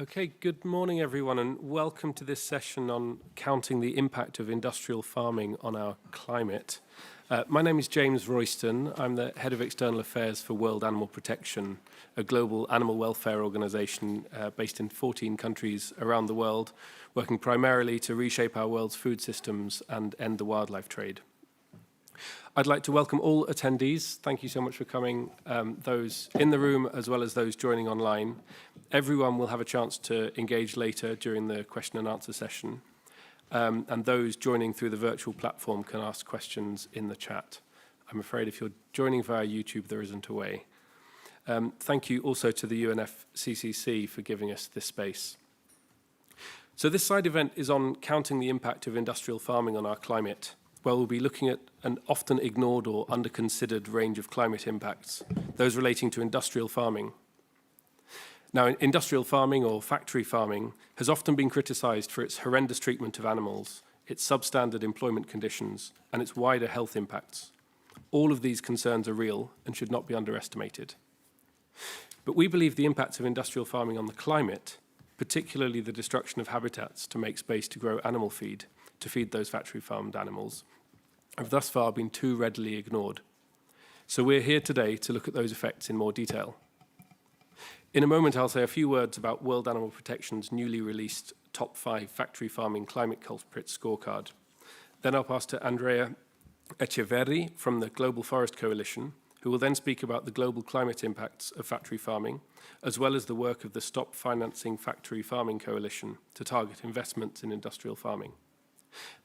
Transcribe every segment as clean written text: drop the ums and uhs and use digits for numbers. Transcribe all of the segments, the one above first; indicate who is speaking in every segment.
Speaker 1: Okay, good morning everyone and welcome to this session on counting the impact of industrial farming on our climate. My name is James Royston. I'm the Head of External Affairs for World Animal Protection, a global animal welfare organisation based in 14 countries around the world, working primarily to reshape our world's food systems and end the wildlife trade. I'd like to welcome all attendees. Thank you so much for coming, those in the room as well as those joining online. Everyone will have a chance to engage later during the question and answer session. And those joining through the virtual platform can ask questions in the chat. I'm afraid if you're joining via YouTube, there isn't a way. Thank you also to the UNFCCC for giving us this space. So this side event is on counting the impact of industrial farming on our climate. Well, we'll be looking at an often ignored or under-considered range of climate impacts, those relating to industrial farming. Now, industrial farming or factory farming has often been criticised for its horrendous treatment of animals, its substandard employment conditions, and its wider health impacts. All of these concerns are real and should not be underestimated. But we believe the impacts of industrial farming on the climate, particularly the destruction of habitats to make space to grow animal feed, to feed those factory farmed animals, have thus far been too readily ignored. So we're here today to look at those effects in more detail. In a moment, I'll say a few words about World Animal Protection's newly released Top 5 Factory Farming Climate Culprits Scorecard. Then I'll pass to Andrea Echeverri from the Global Forest Coalition, who will then speak about the global climate impacts of factory farming, as well as the work of the Stop Financing Factory Farming Coalition to target investments in industrial farming.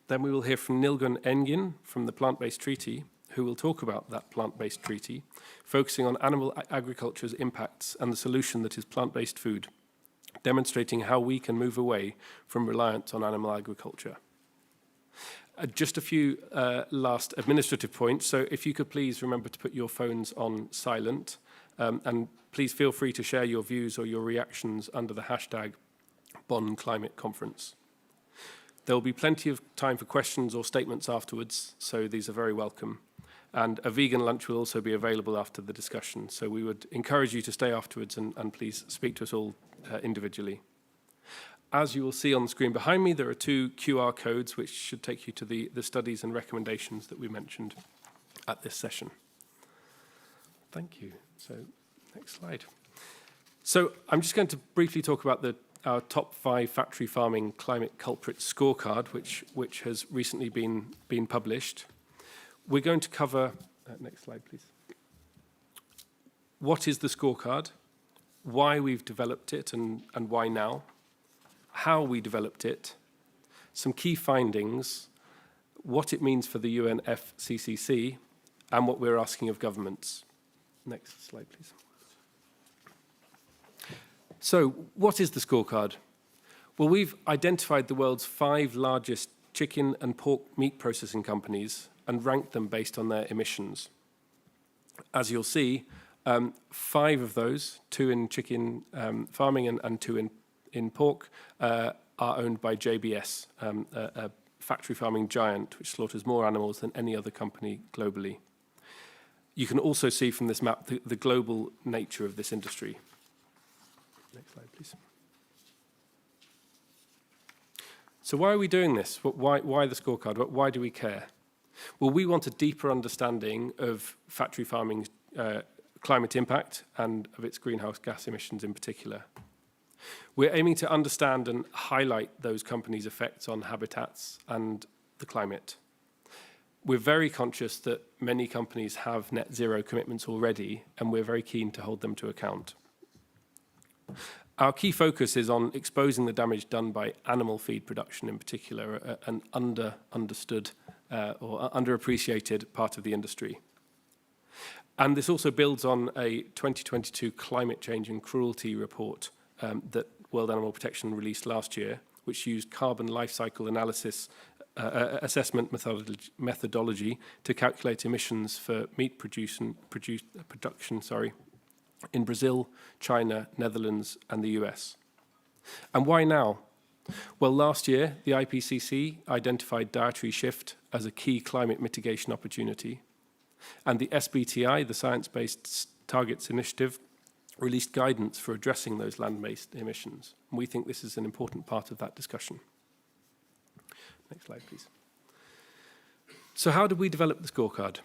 Speaker 1: Then we will hear from Nilgun Engin from the Plant-Based Treaty, who will talk about that plant-based treaty, focusing on animal agriculture's impacts and the solution that is plant-based food, demonstrating how we can move away from reliance on animal agriculture. Just a few last administrative points. So if you could please remember to put your phones on silent, and please feel free to share your views or your reactions under the hashtag Bonn Climate Conference. There will be plenty of time for questions or statements afterwards, so these are very welcome. And a vegan lunch will also be available after the discussion, so we would encourage you to stay afterwards and please speak to us all individually. As you will see on the screen behind me, there are 2 QR codes which should take you to the studies and recommendations that we mentioned at this session. Thank you. So, next slide. So I'm just going to briefly talk about our top 5 factory farming climate culprit scorecard, which has recently been published. We're going to cover, next slide please. What is the scorecard, why we've developed it and why now, how we developed it, some key findings, what it means for the UNFCCC, and what we're asking of governments. Next slide please. So, what is the scorecard? Well, we've identified the world's 5 largest chicken and pork meat processing companies and ranked them based on their emissions. As you'll see, 5 of those, 2 in chicken farming and 2 in pork, are owned by JBS, a factory farming giant which slaughters more animals than any other company globally. You can also see from this map the global nature of this industry. Next slide, please. So why are we doing this? Why the scorecard? Why do we care? Well, we want a deeper understanding of factory farming's climate impact and of its greenhouse gas emissions in particular. We're aiming to understand and highlight those companies' effects on habitats and the climate. We're very conscious that many companies have net zero commitments already, and we're very keen to hold them to account. Our key focus is on exposing the damage done by animal feed production in particular, an understood or underappreciated part of the industry. And this also builds on a 2022 climate change and cruelty report that World Animal Protection released last year, which used carbon life cycle analysis assessment methodology to calculate emissions for meat production in Brazil, China, Netherlands, and the US. And why now? Well, last year, the IPCC identified dietary shift as a key climate mitigation opportunity. And the SBTI, the Science Based Targets Initiative, released guidance for addressing those land-based emissions. And we think this is an important part of that discussion. Next slide, please. So how did we develop the scorecard?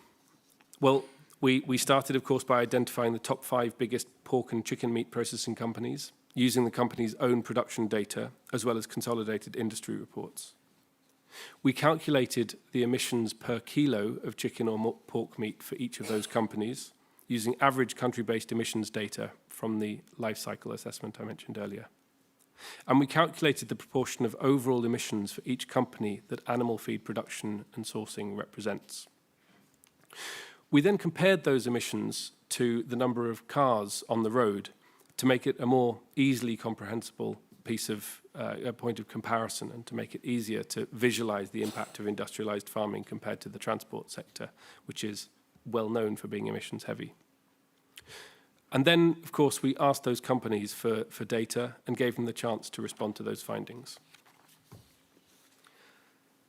Speaker 1: Well, we started, of course, by identifying the top 5 biggest pork and chicken meat processing companies, using the company's own production data, as well as consolidated industry reports. We calculated the emissions per kilo of chicken or pork meat for each of those companies, using average country-based emissions data from the life cycle assessment I mentioned earlier. And we calculated the proportion of overall emissions for each company that animal feed production and sourcing represents. We then compared those emissions to the number of cars on the road to make it a more easily comprehensible piece of a point of comparison, and to make it easier to visualize the impact of industrialized farming compared to the transport sector, which is well known for being emissions heavy. And then, of course, we asked those companies for data and gave them the chance to respond to those findings.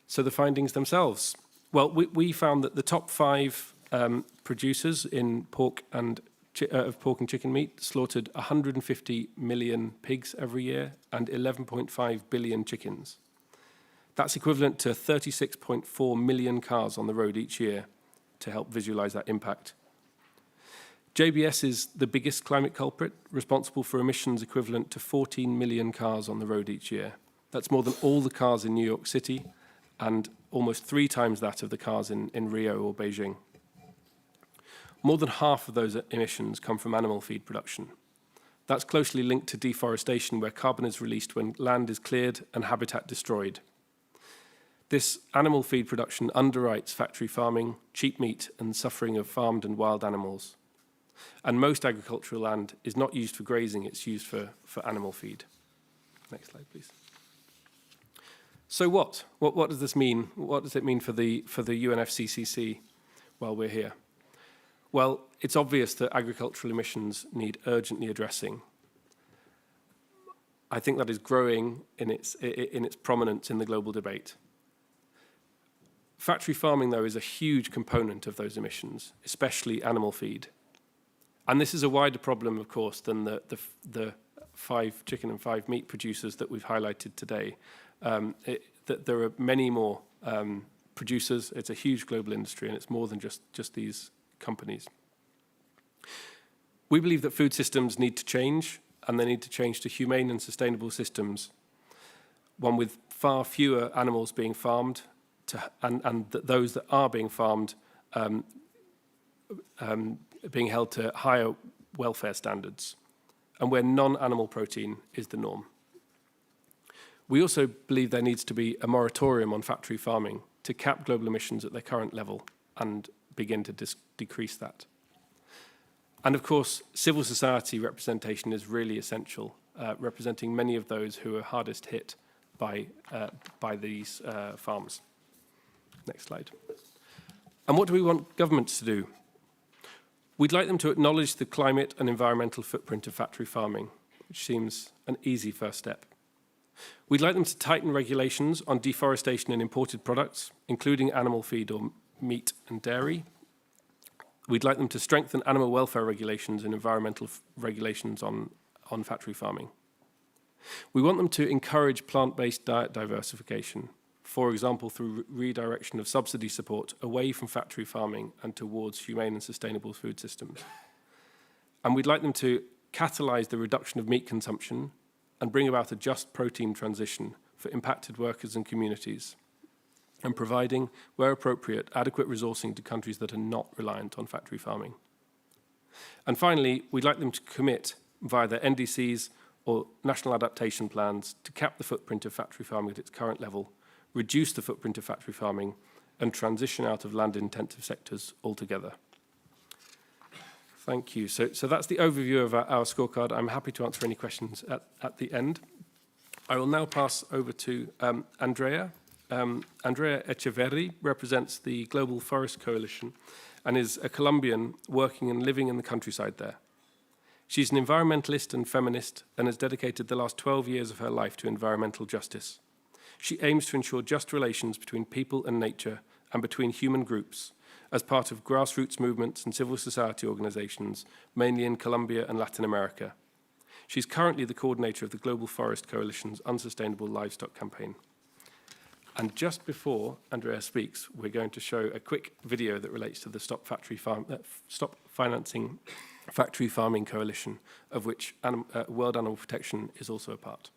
Speaker 1: So the findings themselves. Well, we found that the top 5 producers in pork and chicken meat slaughtered 150 million pigs every year and 11.5 billion chickens. That's equivalent to 36.4 million cars on the road each year, to help visualize that impact. JBS is the biggest climate culprit, responsible for emissions equivalent to 14 million cars on the road each year. That's more than all the cars in New York City and almost 3 times that of the cars in Rio or Beijing. More than half of those emissions come from animal feed production. That's closely linked to deforestation, where carbon is released when land is cleared and habitat destroyed. This animal feed production underwrites factory farming, cheap meat, and suffering of farmed and wild animals. And most agricultural land is not used for grazing, it's used for animal feed. Next slide, please. So what does this mean? What does it mean for the UNFCCC while we're here? Well, it's obvious that agricultural emissions need urgently addressing. I think that is growing in its prominence in the global debate. Factory farming, though, is a huge component of those emissions, especially animal feed. And this is a wider problem, of course, than the 5 chicken and 5 meat producers that we've highlighted today. That there are many more producers. It's a huge global industry, and it's more than just these companies. We believe that food systems need to change, and they need to change to humane and sustainable systems, one with far fewer animals being farmed, and that those that are being farmed being held to higher welfare standards, and where non-animal protein is the norm. We also believe there needs to be a moratorium on factory farming to cap global emissions at their current level and begin to decrease that. And of course, civil society representation is really essential, representing many of those who are hardest hit by these farms. Next slide. And what do we want governments to do? We'd like them to acknowledge the climate and environmental footprint of factory farming, which seems an easy first step. We'd like them to tighten regulations on deforestation in imported products, including animal feed or meat and dairy. We'd like them to strengthen animal welfare regulations and environmental regulations on factory farming. We want them to encourage plant-based diet diversification, for example, through redirection of subsidy support away from factory farming and towards humane and sustainable food systems. And we'd like them to catalyse the reduction of meat consumption and bring about a just protein transition for impacted workers and communities, and providing, where appropriate, adequate resourcing to countries that are not reliant on factory farming. And finally, we'd like them to commit, via their NDCs or national adaptation plans, to cap the footprint of factory farming at its current level, reduce the footprint of factory farming, and transition out of land-intensive sectors altogether. Thank you. So that's the overview of our scorecard. I'm happy to answer any questions at the end. I will now pass over to Andrea. Andrea Echeverri represents the Global Forest Coalition and is a Colombian working and living in the countryside there. She's an environmentalist and feminist and has dedicated the last 12 years of her life to environmental justice. She aims to ensure just relations between people and nature and between human groups as part of grassroots movements and civil society organizations, mainly in Colombia and Latin America. She's currently the coordinator of the Global Forest Coalition's Unsustainable Livestock Campaign. And just before Andrea speaks, we're going to show a quick video that relates to the Stop Financing Factory Farming Coalition, of which World Animal Protection is also a part.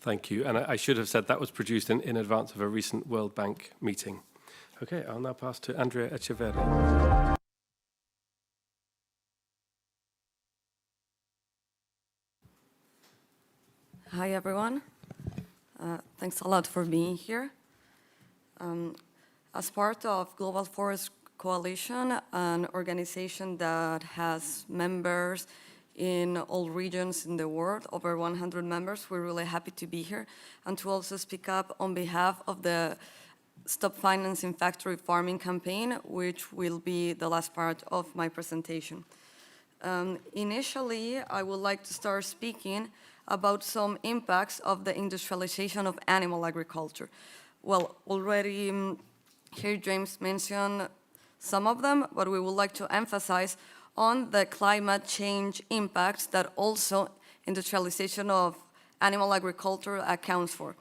Speaker 1: Thank you. And I should have said that was produced in advance of a recent World Bank meeting. Okay, I'll now pass to Andrea Echeverri.
Speaker 2: Hi, everyone. Thanks a lot for being here. As part of Global Forest Coalition, an organization that has members in all regions in the world, over 100 members, we're really happy to be here and to also speak up on behalf of the Stop Financing Factory Farming campaign, which will be the last part of my presentation. Initially, I would like to start speaking about some impacts of the industrialization of animal agriculture. Well, already here James mentioned some of them, but we would like to emphasize on the climate change impacts that also industrialization of animal agriculture accounts for.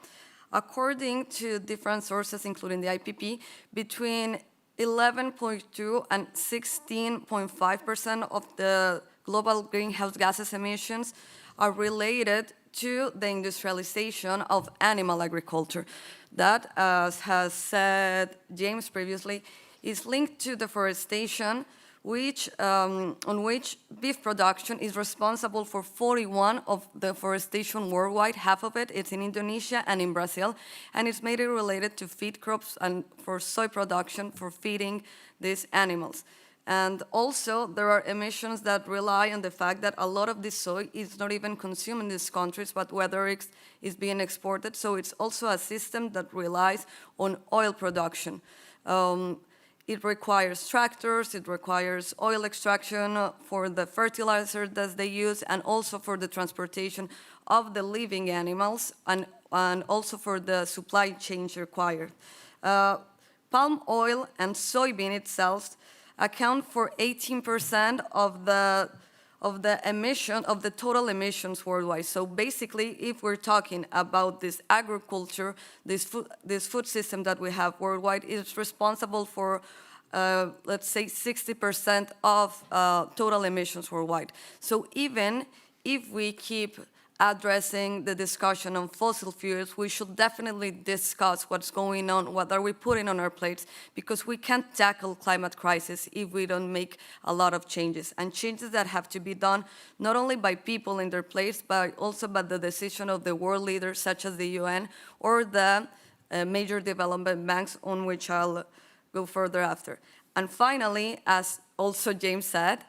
Speaker 2: According to different sources, including the IPP, between 11.2 and 16.5% of the global greenhouse gases emissions are related to the industrialization of animal agriculture. That, as has said James previously, is linked to deforestation, on which beef production is responsible for 41% of deforestation worldwide. Half of it is in Indonesia and in Brazil, and it's mainly related to feed crops and for soy production for feeding these animals. And also, there are emissions that rely on the fact that a lot of this soy is not even consumed in these countries, but whether it is being exported. So it's also a system that relies on oil production. It requires tractors, it requires oil extraction for the fertilizer that they use, and also for the transportation of the living animals, and also for the supply chain required. Palm oil and soybean itself account for 18% of the total emissions worldwide. So basically, if we're talking about this agriculture, this food system that we have worldwide, it's responsible for, let's say, 60% of total emissions worldwide. So even if we keep addressing the discussion on fossil fuels, we should definitely discuss what's going on, what are we putting on our plates, because we can't tackle climate crisis if we don't make a lot of changes, and changes that have to be done not only by people in their place, but also by the decision of the world leaders, such as the UN or the major development banks, on which I'll go further after. And finally, as also James said,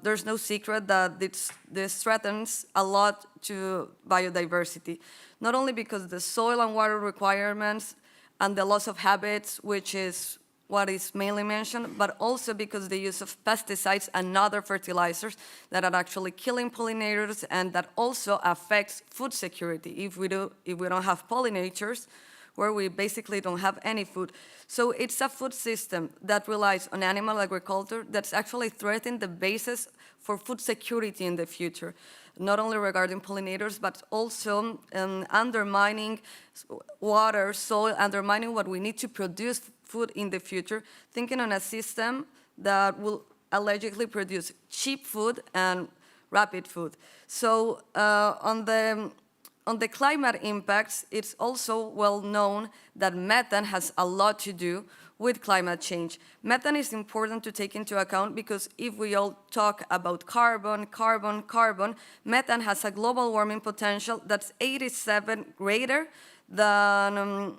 Speaker 2: there's no secret that this threatens a lot to biodiversity, not only because of the soil and water requirements and the loss of habits, which is what is mainly mentioned, but also because the use of pesticides and other fertilizers that are actually killing pollinators, and that also affects food security. If we don't have pollinators, where we basically don't have any food. So it's a food system that relies on animal agriculture that's actually threatening the basis for food security in the future, not only regarding pollinators, but also undermining water, soil, undermining what we need to produce food in the future, thinking on a system that will allegedly produce cheap food and rapid food. So on the climate impacts, it's also well known that methane has a lot to do with climate change. Methane is important to take into account because if we all talk about carbon, methane has a global warming potential that's 87 greater than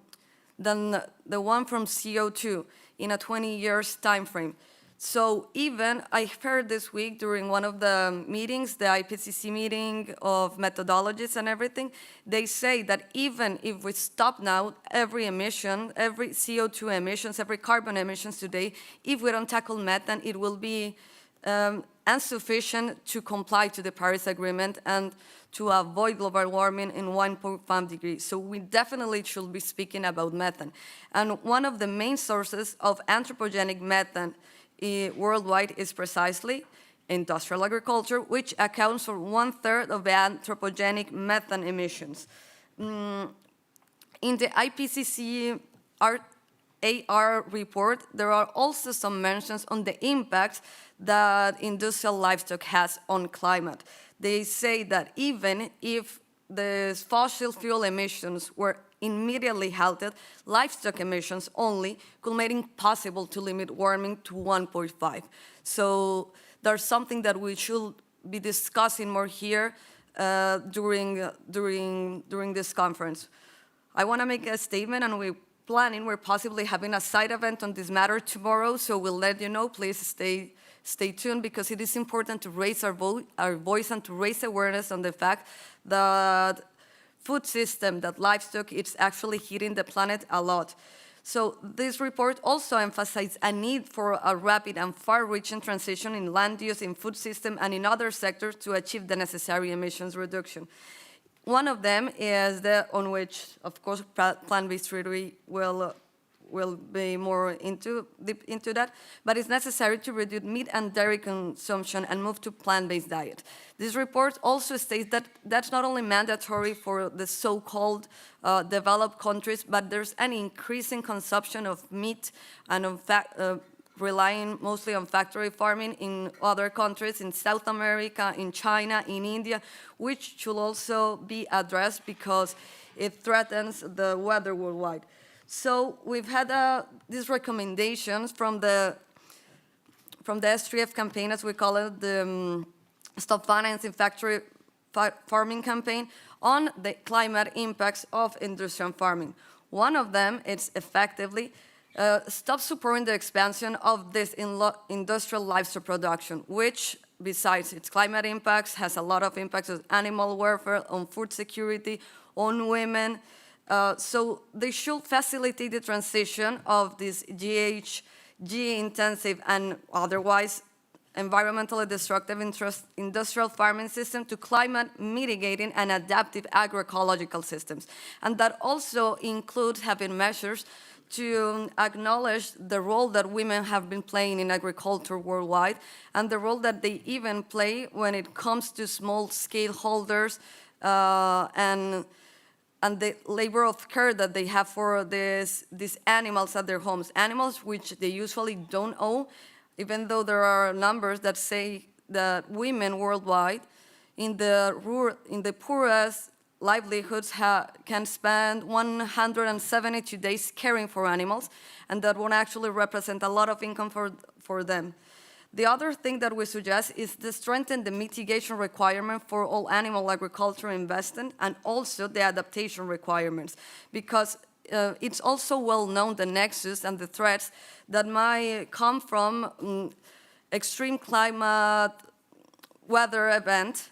Speaker 2: the one from CO2 in a 20 years time frame. So even, I heard this week during one of the meetings, the IPCC meeting of methodologists and everything, they say that even if we stop now every emission, every CO2 emissions, every carbon emissions today, if we don't tackle methane, it will be insufficient to comply to the Paris Agreement and to avoid global warming in 1.5 degrees. So we definitely should be speaking about methane. And one of the main sources of anthropogenic methane worldwide is precisely industrial agriculture, which accounts for 1/3 of the anthropogenic methane emissions. In the IPCC AR report, there are also some mentions on the impacts that industrial livestock has on climate. They say that even if the fossil fuel emissions were immediately halted, livestock emissions only could make it possible to limit warming to 1.5. So there's something that we should be discussing more here during this conference. I want to make a statement, and we're possibly having a side event on this matter tomorrow, so we'll let you know. Please stay tuned, because it is important to raise our voice and to raise awareness on the fact that food system, that livestock, it's actually hitting the planet a lot. So this report also emphasized a need for a rapid and far-reaching transition in land use, in food system, and in other sectors to achieve the necessary emissions reduction. One of them is on which, of course, plant-based treaty will be more deep into that, but it's necessary to reduce meat and dairy consumption and move to plant-based diet. This report also states that that's not only mandatory for the so-called developed countries, but there's an increasing consumption of meat and relying mostly on factory farming in other countries, in South America, in China, in India, which should also be addressed because it threatens the weather worldwide. So we've had these recommendations from the S3F campaign, as we call it, the Stop Financing Factory Farming campaign, on the climate impacts of industrial farming. One of them is effectively stop supporting the expansion of this industrial livestock production, which, besides its climate impacts, has a lot of impacts on animal welfare, on food security, on women. So they should facilitate the transition of this GHG-intensive and otherwise environmentally destructive industrial farming system to climate mitigating and adaptive agroecological systems. And that also includes having measures to acknowledge the role that women have been playing in agriculture worldwide, and the role that they even play when it comes to small-scale holders and the labor of care that they have for these animals at their homes, animals which they usually don't own, even though there are numbers that say that women worldwide in the poorest livelihoods can spend 172 days caring for animals, and that won't actually represent a lot of income for them. The other thing that we suggest is to strengthen the mitigation requirement for all animal agriculture investment, and also the adaptation requirements, because it's also well known the nexus and the threats that might come from extreme climate weather events,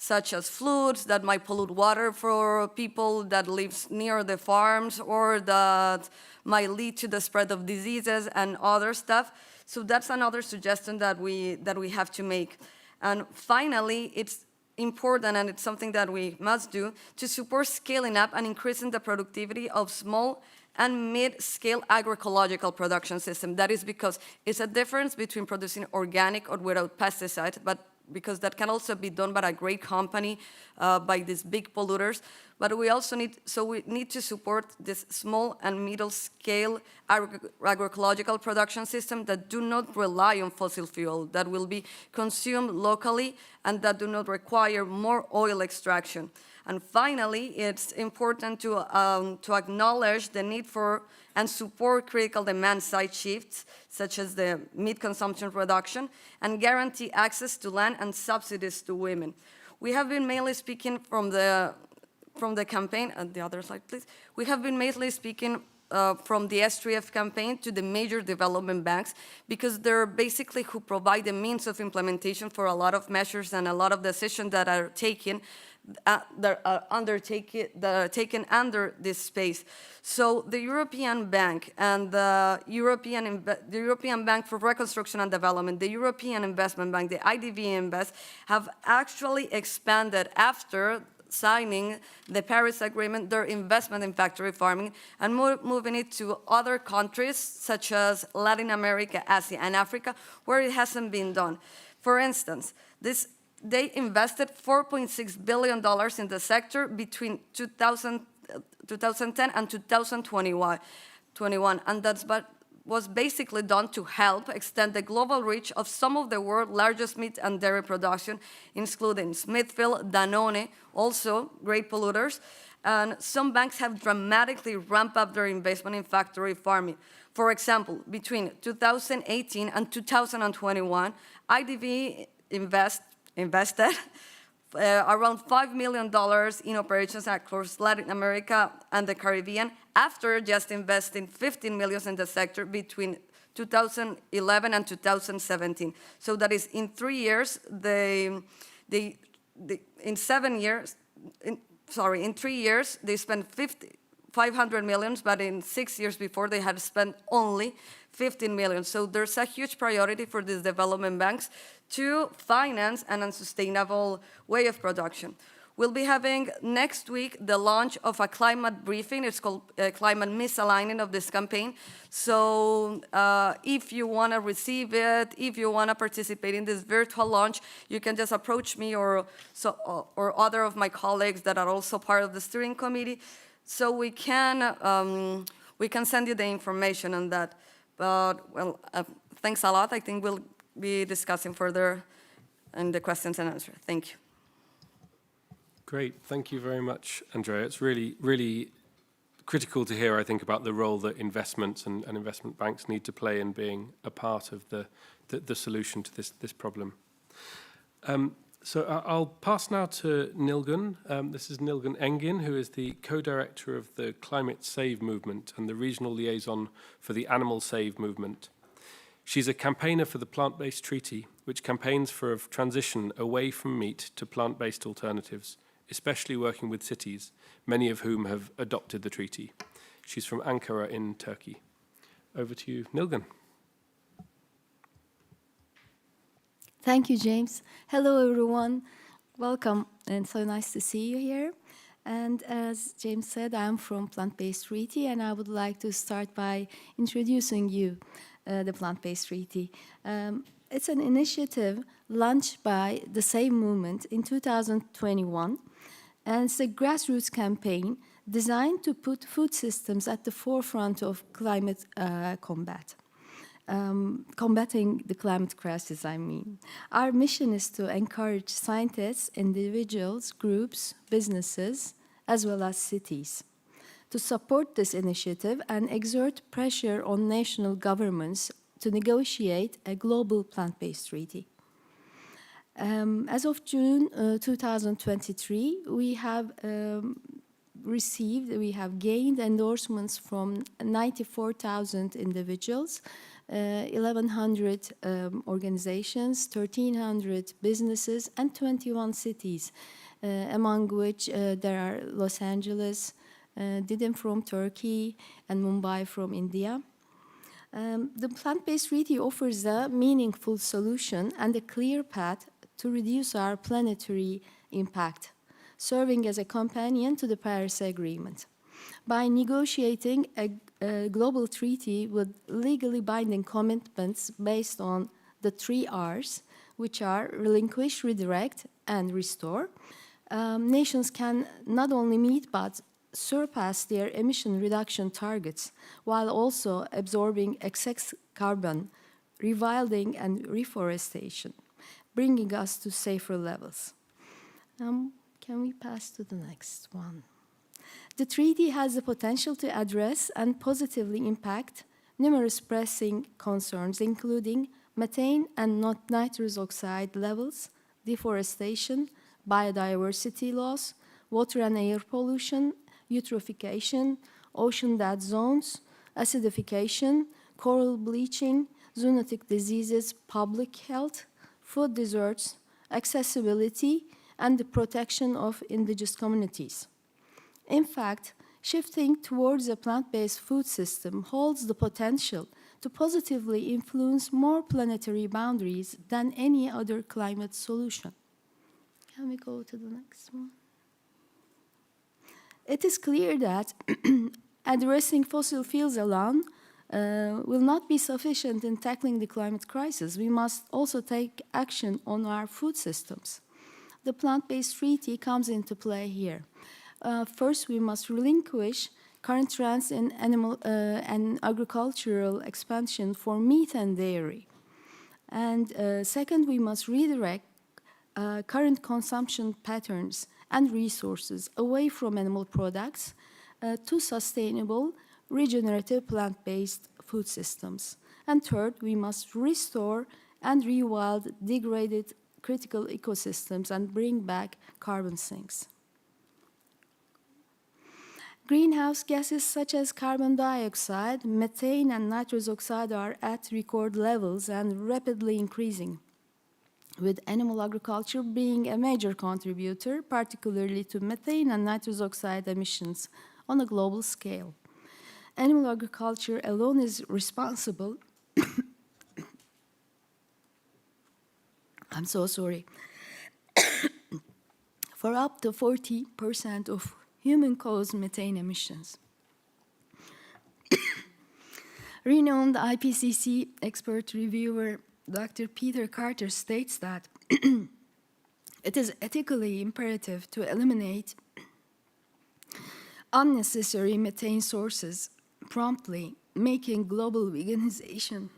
Speaker 2: such as floods that might pollute water for people that live near the farms, or that might lead to the spread of diseases and other stuff. So that's another suggestion that we have to make. And finally, it's important, and it's something that we must do, to support scaling up and increasing the productivity of small and mid-scale agroecological production system. That is because it's a difference between producing organic or without pesticides, but because that can also be done by a great company, by these big polluters. But we also need to support this small and middle-scale agroecological production system that do not rely on fossil fuel, that will be consumed locally, and that do not require more oil extraction. And finally, it's important to acknowledge the need for and support critical demand-side shifts, such as the meat consumption reduction, and guarantee access to land and subsidies to women. We have been mainly speaking from the campaign, the other slide, please. We have been mainly speaking from the S3F campaign to the major development banks, because they're basically who provide the means of implementation for a lot of measures and a lot of decisions that are taken that are taken under this space. So the European Bank and the European Bank for Reconstruction and Development, the European Investment Bank, the IDB Invest, have actually expanded after signing the Paris Agreement, their investment in factory farming, and moving it to other countries such as Latin America, Asia, and Africa, where it hasn't been done. For instance, they invested $4.6 billion in the sector between 2010 and 2021, and that was basically done to help extend the global reach of some of the world's largest meat and dairy production, including Smithfield, Danone, also great polluters, and some banks have dramatically ramped up their investment in factory farming. For example, between 2018 and 2021, IDB invested around $5 million in operations across Latin America and the Caribbean, after just investing $15 million in the sector between 2011 and 2017. So that is in 3 years, in 3 years, they spent 500 million, but in 6 years before, they had spent only 15 million. So there's a huge priority for these development banks to finance an unsustainable way of production. We'll be having next week the launch of a climate briefing. It's called Climate Misaligning of this campaign. So if you want to receive it, if you want to participate in this virtual launch, you can just approach me or other of my colleagues that are also part of the steering committee, so we can send you the information on that. But well, thanks a lot. I think we'll be discussing further in the questions and answers. Thank you.
Speaker 1: Great, thank you very much, Andrea. It's really, really critical to hear, I think, about the role that investments and investment banks need to play in being a part of the solution to this problem. So I'll pass now to Nilgun. This is Nilgun Engin, who is the co-director of the Climate Save movement and the regional liaison for the Animal Save movement. She's a campaigner for the Plant-Based Treaty, which campaigns for a transition away from meat to plant-based alternatives, especially working with cities, many of whom have adopted the treaty. She's from Ankara in Turkey. Over to you, Nilgun.
Speaker 3: Thank you, James. Hello, everyone. Welcome, and so nice to see you here. And as James said, I'm from Plant-Based Treaty, and I would like to start by introducing you the Plant-Based Treaty. It's an initiative launched by the Save movement in 2021, and it's a grassroots campaign designed to put food systems at the forefront of climate combating the climate crisis, I mean. Our mission is to encourage scientists, individuals, groups, businesses, as well as cities, to support this initiative and exert pressure on national governments to negotiate a global plant-based treaty. As of June 2023, we have gained endorsements from 94,000 individuals, 1,100 organizations, 1,300 businesses, and 21 cities, among which there are Los Angeles, Didim from Turkey, and Mumbai from India. The plant-based treaty offers a meaningful solution and a clear path to reduce our planetary impact, serving as a companion to the Paris Agreement. By negotiating a global treaty with legally binding commitments based on the 3 Rs, which are relinquish, redirect, and restore, nations can not only meet but surpass their emission reduction targets while also absorbing excess carbon, rewilding, and reforestation, bringing us to safer levels. Can we pass to the next one? The treaty has the potential to address and positively impact numerous pressing concerns, including methane and nitrous oxide levels, deforestation, biodiversity loss, water and air pollution, eutrophication, ocean dead zones, acidification, coral bleaching, zoonotic diseases, public health, food deserts, accessibility, and the protection of indigenous communities. In fact, shifting towards a plant-based food system holds the potential to positively influence more planetary boundaries than any other climate solution. Can we go to the next one? It is clear that addressing fossil fuels alone will not be sufficient in tackling the climate crisis. We must also take action on our food systems. The plant-based treaty comes into play here. First, we must relinquish current trends in animal and agricultural expansion for meat and dairy. And second, we must redirect current consumption patterns and resources away from animal products to sustainable, regenerative plant-based food systems. And third, we must restore and rewild degraded critical ecosystems and bring back carbon sinks. Greenhouse gases such as carbon dioxide, methane, and nitrous oxide are at record levels and rapidly increasing, with animal agriculture being a major contributor, particularly to methane and nitrous oxide emissions on a global scale. Animal agriculture alone is responsible I'm so sorry, for up to 40% of human-caused methane emissions. Renowned IPCC expert reviewer Dr. Peter Carter states that it is ethically imperative to eliminate unnecessary methane sources promptly, making global veganization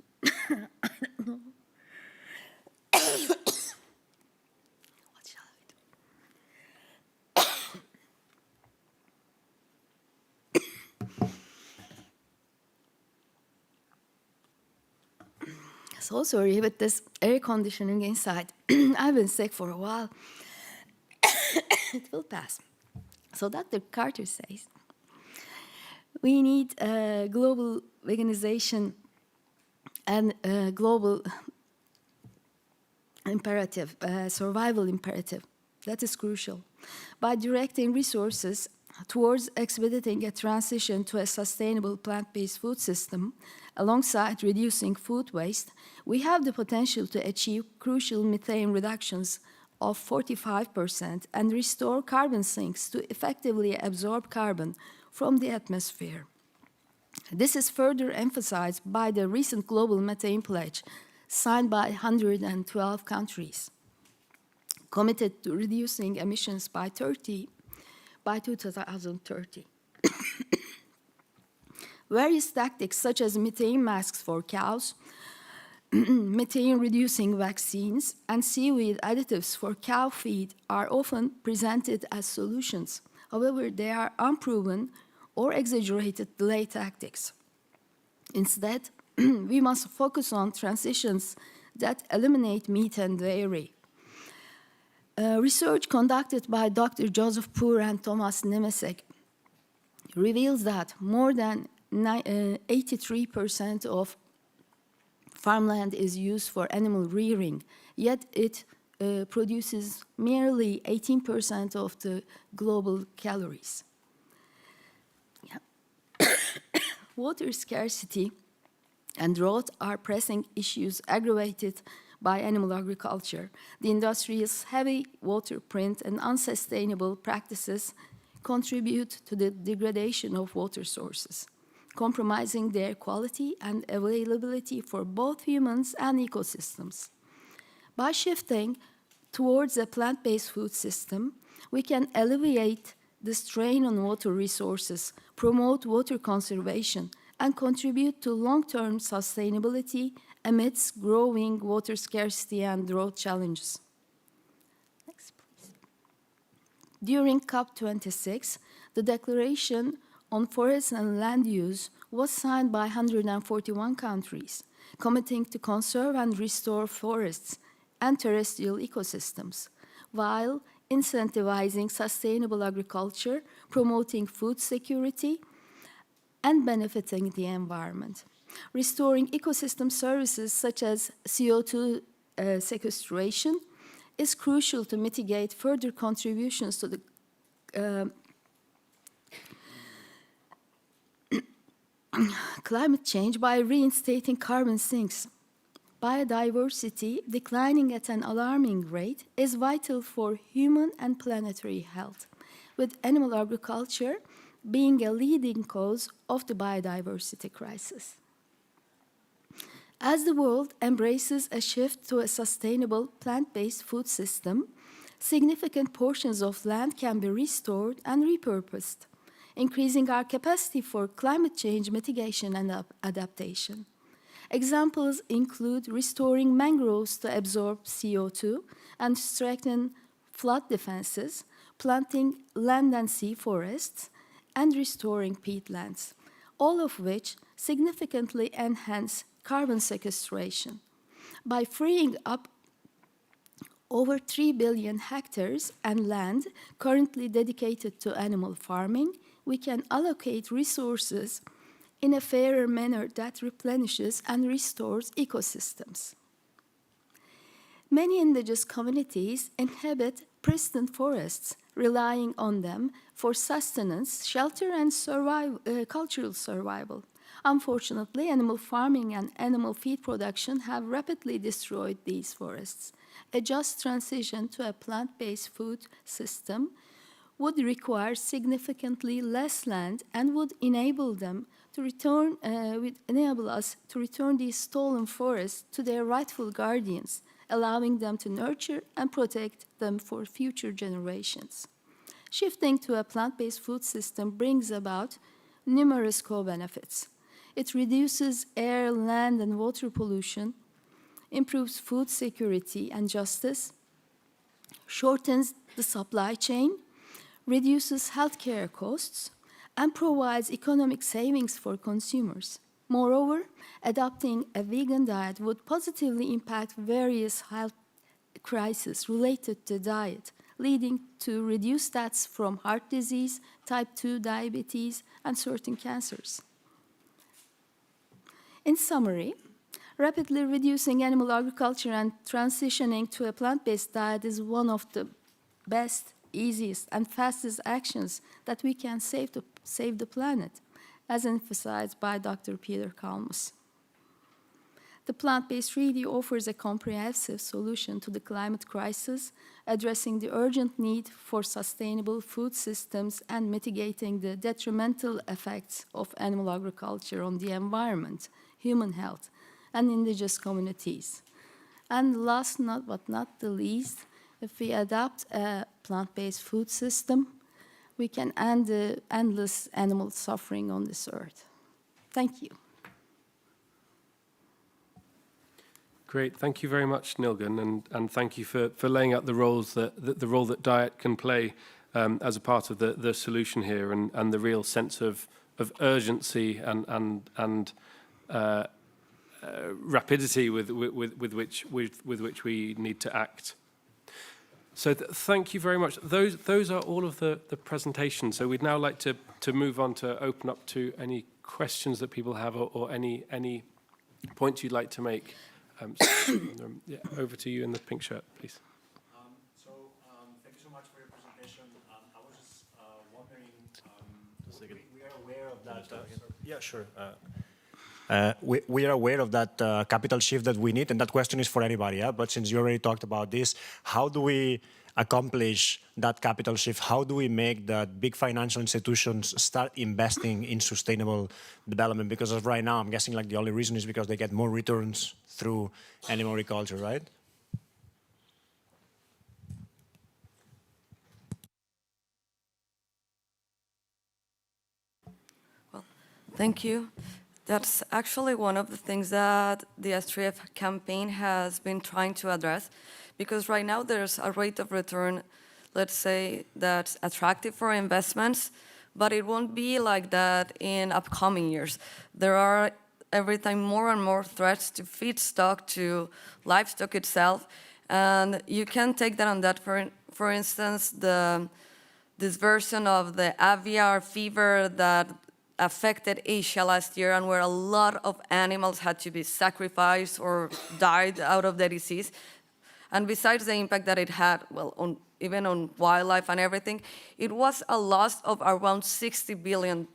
Speaker 3: So sorry with this air conditioning inside. I've been sick for a while. It will pass. So Dr. Carter says, we need global veganization and global imperative, survival imperative. That is crucial. By directing resources towards expediting a transition to a sustainable plant-based food system, alongside reducing food waste, we have the potential to achieve crucial methane reductions of 45% and restore carbon sinks to effectively absorb carbon from the atmosphere. This is further emphasized by the recent global methane pledge signed by 112 countries, committed to reducing emissions by 2030. Various tactics such as methane masks for cows, methane-reducing vaccines, and seaweed additives for cow feed are often presented as solutions. However, they are unproven or exaggerated delay tactics. Instead, we must focus on transitions that eliminate meat and dairy. Research conducted by Dr. Joseph Poor and Thomas Nemesek reveals that more than 83% of farmland is used for animal rearing, yet it produces merely 18% of the global calories. Yeah. Water scarcity and drought are pressing issues aggravated by animal agriculture. The industry's heavy water print and unsustainable practices contribute to the degradation of water sources, compromising their quality and availability for both humans and ecosystems. By shifting towards a plant-based food system, we can alleviate the strain on water resources, promote water conservation, and contribute to long-term sustainability amidst growing water scarcity and drought challenges. Next, please. During COP26, the Declaration on Forests and Land Use was signed by 141 countries, committing to conserve and restore forests and terrestrial ecosystems, while incentivizing sustainable agriculture, promoting food security, and benefiting the environment. Restoring ecosystem services such as CO2 sequestration is crucial to mitigate further contributions to the climate change by reinstating carbon sinks. Biodiversity, declining at an alarming rate, is vital for human and planetary health, with animal agriculture being a leading cause of the biodiversity crisis. As the world embraces a shift to a sustainable plant-based food system, significant portions of land can be restored and repurposed, increasing our capacity for climate change mitigation and adaptation. Examples include restoring mangroves to absorb CO2 and strengthen flood defenses, planting land and sea forests, and restoring peatlands, all of which significantly enhance carbon sequestration. By freeing up over 3 billion hectares and land currently dedicated to animal farming, we can allocate resources in a fairer manner that replenishes and restores ecosystems. Many indigenous communities inhabit pristine forests, relying on them for sustenance, shelter, and cultural survival. Unfortunately, animal farming and animal feed production have rapidly destroyed these forests. A just transition to a plant-based food system would require significantly less land and would enable us to return these stolen forests to their rightful guardians, allowing them to nurture and protect them for future generations. Shifting to a plant-based food system brings about numerous co-benefits. It reduces air, land, and water pollution, improves food security and justice, shortens the supply chain, reduces healthcare costs, and provides economic savings for consumers. Moreover, adopting a vegan diet would positively impact various health crises related to diet, leading to reduced deaths from heart disease, type 2 diabetes, and certain cancers. In summary, rapidly reducing animal agriculture and transitioning to a plant-based diet is one of the best, easiest, and fastest actions that we can save the planet, as emphasized by Dr. Peter Kalmus. The plant-based really offers a comprehensive solution to the climate crisis, addressing the urgent need for sustainable food systems and mitigating the detrimental effects of animal agriculture on the environment, human health, and indigenous communities. And last but not the least, if we adopt a plant-based food system, we can end the endless animal suffering on this earth. Thank you.
Speaker 1: Great, thank you very much, Nilgün, and thank you for laying out the roles the role that diet can play as a part of the solution here, and the real sense of urgency and rapidity with which we need to act. So thank you very much. Those are all of the presentations. So we'd now like to move on to open up to any questions that people have or any points you'd like to make. Yeah, over to you in the pink shirt, please.
Speaker 4: Thank you so much for your presentation. I was just wondering, we are aware of that. Yeah, sure. We are aware of that capital shift that we need, and that question is for anybody. Yeah? But since you already talked about this, how do we accomplish that capital shift? How do we make that big financial institutions start investing in sustainable development? Because of right now, I'm guessing like the only reason is because they get more returns through animal agriculture, right?
Speaker 2: Thank you. That's actually one of the things that the STRF campaign has been trying to address, because right now there's a rate of return, let's say, that's attractive for investments, but it won't be like that in upcoming years. There are every time more and more threats to feedstock, to livestock itself, and you can take that on that. For instance, this version of the aviar fever that affected Asia last year, and where a lot of animals had to be sacrificed or died out of the disease. And besides the impact that it had, well, even on wildlife and everything, it was a loss of around $60 billion.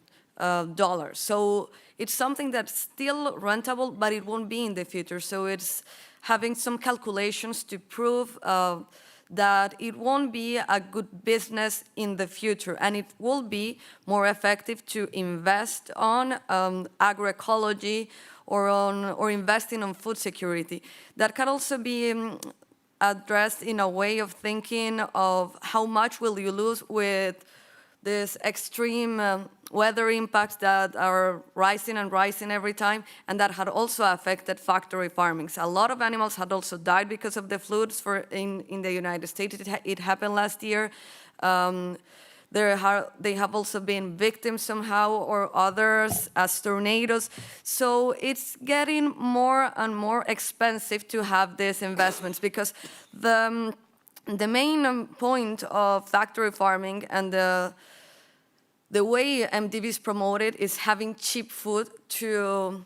Speaker 2: So it's something that's still rentable, but it won't be in the future. So it's having some calculations to prove that it won't be a good business in the future, and it will be more effective to invest on agroecology or investing on food security. That can also be addressed in a way of thinking of how much will you lose with this extreme weather impacts that are rising and rising every time, and that had also affected factory farmings. A lot of animals had also died because of the floods in the United States. It happened last year. They have also been victims somehow or others as tornadoes. So it's getting more and more expensive to have these investments, because the main point of factory farming and the way MDB is promoted is having cheap food to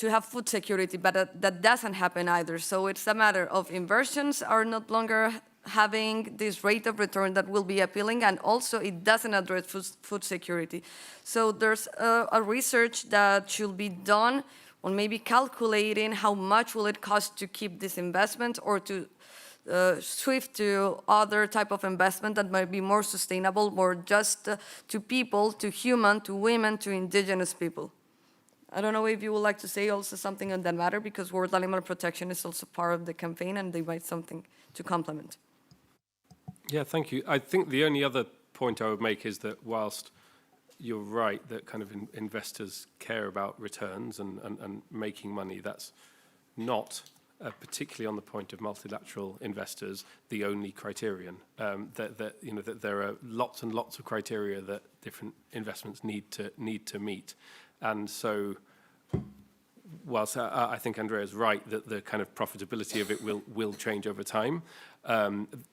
Speaker 2: have food security, but that doesn't happen either. So it's a matter of inversions are not longer having this rate of return that will be appealing, and also it doesn't address food security. So there's a research that should be done on maybe calculating how much will it cost to keep this investment, or to shift to other type of investment that might be more sustainable, more just to people, to human, to women, to indigenous people. I don't know if you would like to say also something on that matter, because World Animal Protection is also part of the campaign and they might something to complement.
Speaker 1: Yeah, thank you. I think the only other point I would make is that whilst you're right that kind of investors care about returns and making money, that's not particularly on the point of multilateral investors, the only criterion. That there are lots and lots of criteria that different investments need to meet, and so whilst I think Andrea is right that the kind of profitability of it will change over time,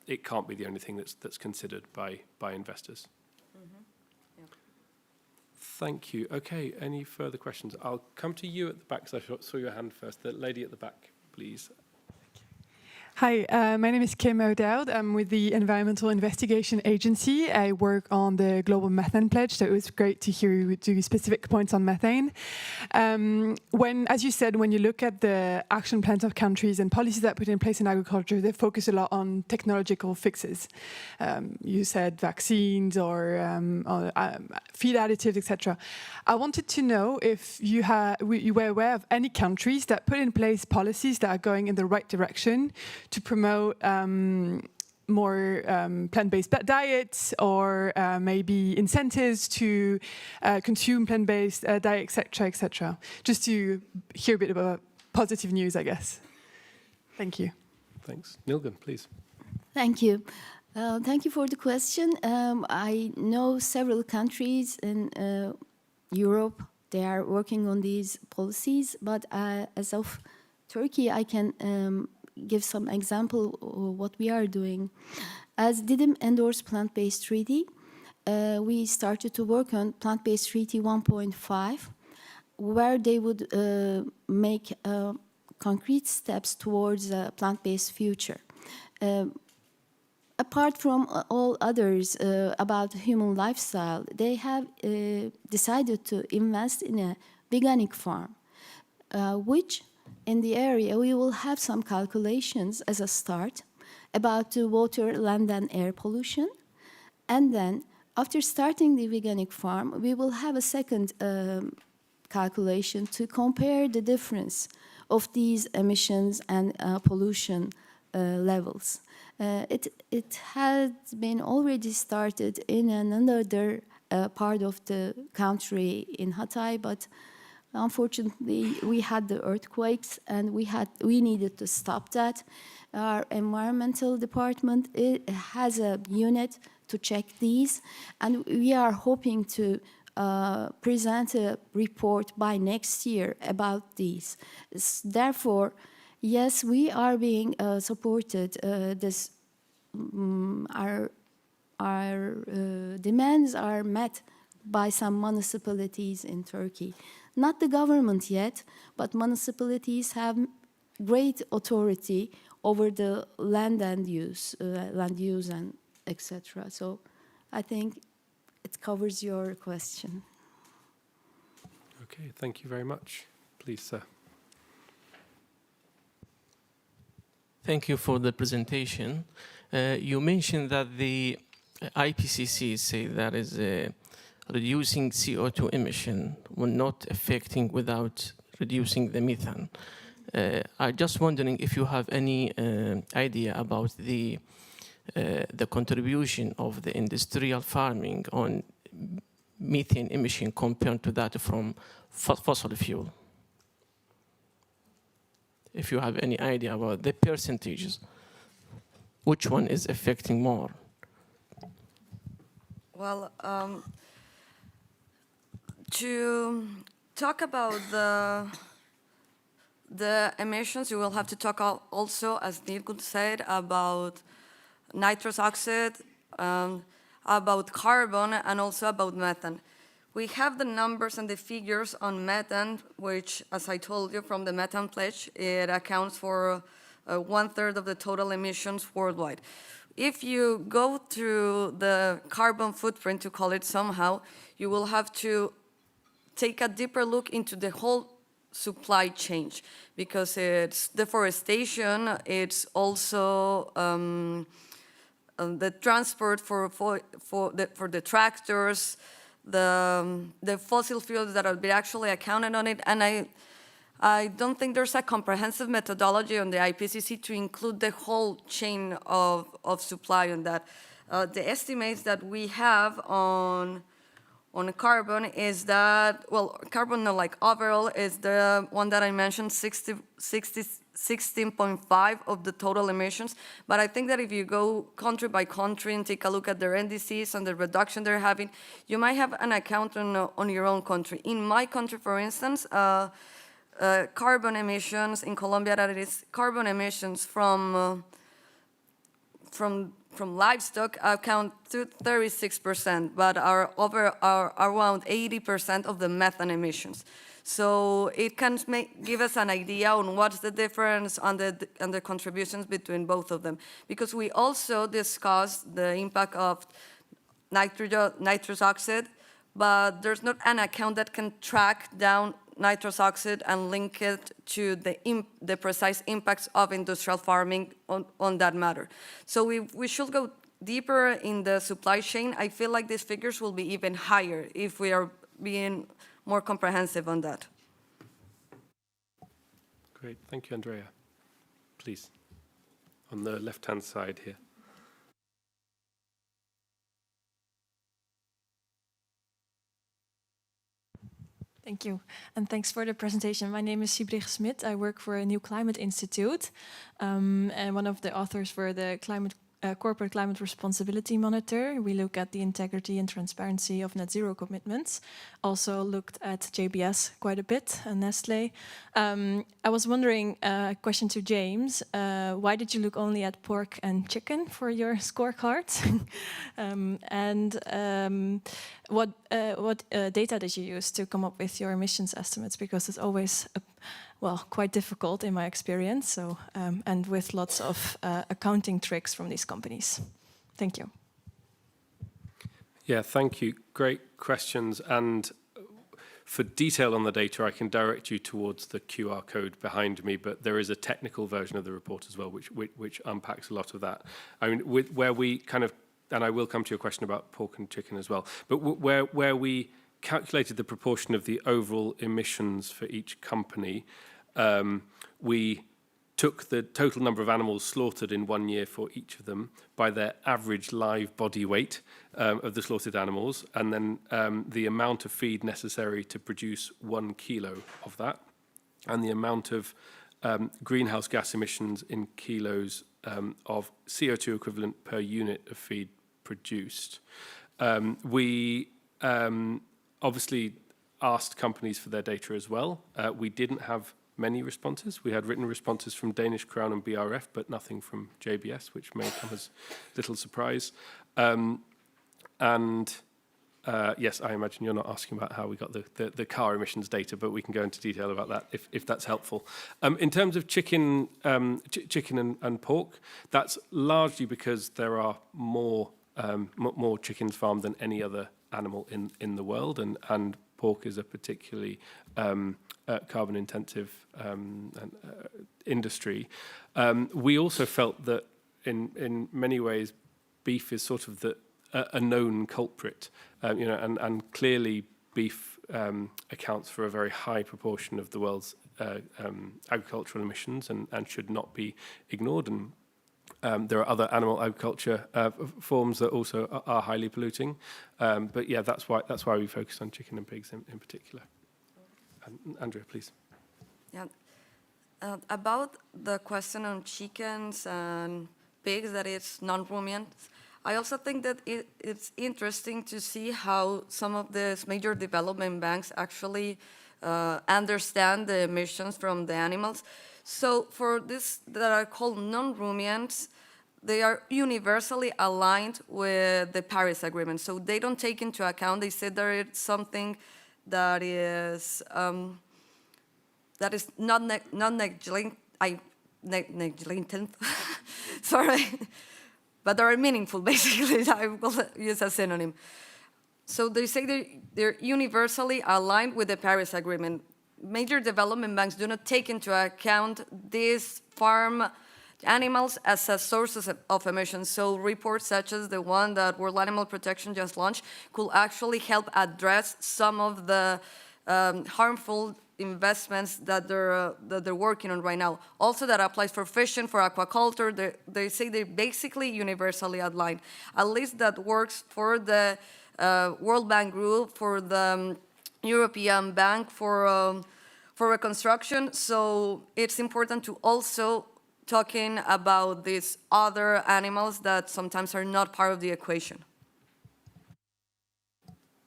Speaker 1: it can't be the only thing that's considered by investors.
Speaker 2: Mm-hmm. Yeah.
Speaker 1: Thank you. Okay, any further questions? I'll come to you at the back, because I saw your hand first. The lady at the back, please.
Speaker 5: Hi, my name is Kim O'Dowd. I'm with the Environmental Investigation Agency. I work on the Global Methane Pledge, so it was great to hear you do specific points on methane. As you said, when you look at the action plans of countries and policies that put in place in agriculture, they focus a lot on technological fixes. You said vaccines or feed additives, etc. I wanted to know if you were aware of any countries that put in place policies that are going in the right direction to promote more plant-based diets, or maybe incentives to consume plant-based diet, etc., etc. Just to hear a bit about positive news, I guess. Thank you.
Speaker 1: Thanks. Nilgun, please.
Speaker 3: Thank you. Thank you for the question. I know several countries in Europe, they are working on these policies, but as of Turkey, I can give some example of what we are doing. As Didim endorsed plant-based treaty, we started to work on plant-based treaty 1.5, where they would make concrete steps towards a plant-based future. Apart from all others about human lifestyle, they have decided to invest in a veganic farm, which in the area we will have some calculations as a start about the water, land, and air pollution. And then after starting the veganic farm, we will have a second calculation to compare the difference of these emissions and pollution levels. It has been already started in another part of the country in Hatay, but unfortunately we had the earthquakes and we needed to stop that. Our environmental department has a unit to check these, and we are hoping to present a report by next year about these. Therefore, yes, we are being supported. Our demands are met by some municipalities in Turkey. Not the government yet, but municipalities have great authority over the land use and etc. So I think it covers your question.
Speaker 1: Okay, thank you very much. Please, sir.
Speaker 6: Thank you for the presentation. You mentioned that the IPCC say that is reducing CO2 emission will not affecting without reducing the methane. I'm just wondering if you have any idea about the contribution of the industrial farming on methane emission compared to that from fossil fuel. If you have any idea about the percentages, which one is affecting more?
Speaker 2: Well, to talk about the emissions, you will have to talk also, as Nilgund said, about nitrous oxide, about carbon, and also about methane. We have the numbers and the figures on methane, which, as I told you, from the methane pledge, it accounts for 1/3 of the total emissions worldwide. If you go through the carbon footprint, to call it somehow, you will have to take a deeper look into the whole supply chain, because it's deforestation, it's also the transport for the tractors, the fossil fuels that will be actually accounted on it, and I don't think there's a comprehensive methodology on the IPCC to include the whole chain of supply on that. The estimates that we have on carbon is that, well, carbon like overall is the one that I mentioned, 16.5 of the total emissions. But I think that if you go country by country and take a look at their NDCs and the reduction they're having, you might have an account on your own country. In my country, for instance, carbon emissions in Colombia, that is carbon emissions from livestock account to 36%, but are around 80% of the methane emissions. So it can give us an idea on what's the difference and the contributions between both of them. Because we also discussed the impact of nitrous oxide, but there's not an account that can track down nitrous oxide and link it to the precise impacts of industrial farming on that matter. So we should go deeper in the supply chain. I feel like these figures will be even higher if we are being more comprehensive on that.
Speaker 1: Great, thank you, Andrea. Please, on the left-hand side here.
Speaker 7: Thank you, and thanks for the presentation. My name is Siebrich Smit. I work for a New Climate Institute, and one of the authors for the Corporate Climate Responsibility Monitor. We look at the integrity and transparency of net zero commitments. Also looked at JBS quite a bit, and Nestlé. I was wondering, a question to James, why did you look only at pork and chicken for your scorecard? What data did you use to come up with your emissions estimates? Because it's always quite difficult in my experience, so, and with lots of accounting tricks from these companies. Thank you.
Speaker 1: Yeah, thank you. Great questions. And For detail on the data, I can direct you towards the QR code behind me, but there is a technical version of the report as well, which unpacks a lot of that. I mean, where we kind of, and I will come to your question about pork and chicken as well, but where we calculated the proportion of the overall emissions for each company, we took the total number of animals slaughtered in 1 year for each of them by their average live body weight of the slaughtered animals, and then the amount of feed necessary to produce 1 kilo of that, and the amount of greenhouse gas emissions in kilos of CO2 equivalent per unit of feed produced. We obviously asked companies for their data as well. We didn't have many responses. We had written responses from Danish Crown and BRF, but nothing from JBS, which may come as little surprise. Yes, I imagine you're not asking about how we got the car emissions data, but we can go into detail about that if that's helpful. In terms of chicken and pork, that's largely because there are more chickens farmed than any other animal in the world, and pork is a particularly carbon-intensive industry. We also felt that in many ways, beef is sort of a known culprit, and clearly beef accounts for a very high proportion of the world's agricultural emissions and should not be ignored. And there are other animal agriculture forms that also are highly polluting. But yeah, that's why we focus on chicken and pigs in particular. Andrea, please.
Speaker 2: Yeah. About the question on chickens and pigs, that is non-ruminants, I also think that it's interesting to see how some of these major development banks actually understand the emissions from the animals. So for this that are called non-ruminants, they are universally aligned with the Paris Agreement. So they don't take into account, they say there is something that is not negligent, sorry, but they are meaningful, basically. I will use a synonym. So they say they're universally aligned with the Paris Agreement. Major development banks do not take into account these farm animals as a source of emissions. So reports such as the one that World Animal Protection just launched could actually help address some of the harmful investments that they're working on right now. Also, that applies for fishing, for aquaculture. They say they're basically universally aligned. At least that works for the World Bank Group, for the European Bank for Reconstruction. So it's important to also talking about these other animals that sometimes are not part of the equation.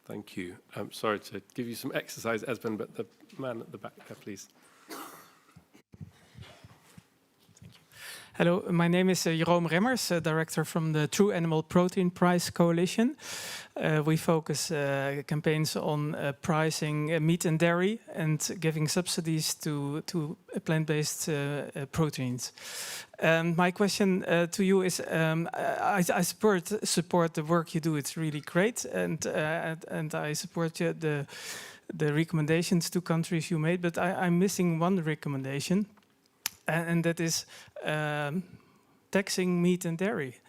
Speaker 1: Thank you. I'm sorry to give you some exercise, Esben, but the man at the back there, please.
Speaker 8: Hello, my name is Jeroen Remmers, director from the True Animal Protein Price Coalition. We focus campaigns on pricing meat and dairy and giving subsidies to plant-based proteins. My question to you is, I support the work you do. It's really great, and I support the recommendations to countries you made. But I'm missing one recommendation. And that is taxing meat and dairy.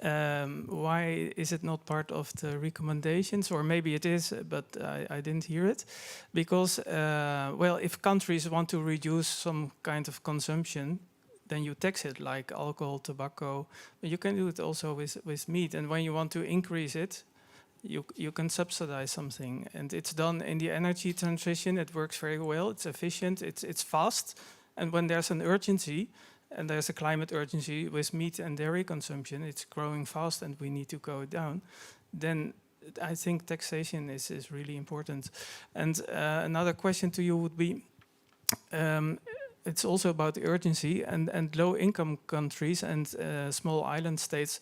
Speaker 8: Why is it not part of the recommendations? Or maybe it is, but I didn't hear it. Because, well, if countries want to reduce some kind of consumption, then you tax it, like alcohol, tobacco. But you can do it also with meat. And when you want to increase it, you can subsidize something. And it's done in the energy transition. It works very well. It's efficient. It's fast. And when there's an urgency, and there's a climate urgency with meat and dairy consumption, it's growing fast and we need to go down, then I think taxation is really important. And another question to you would be, it's also about the urgency, and low-income countries and small island states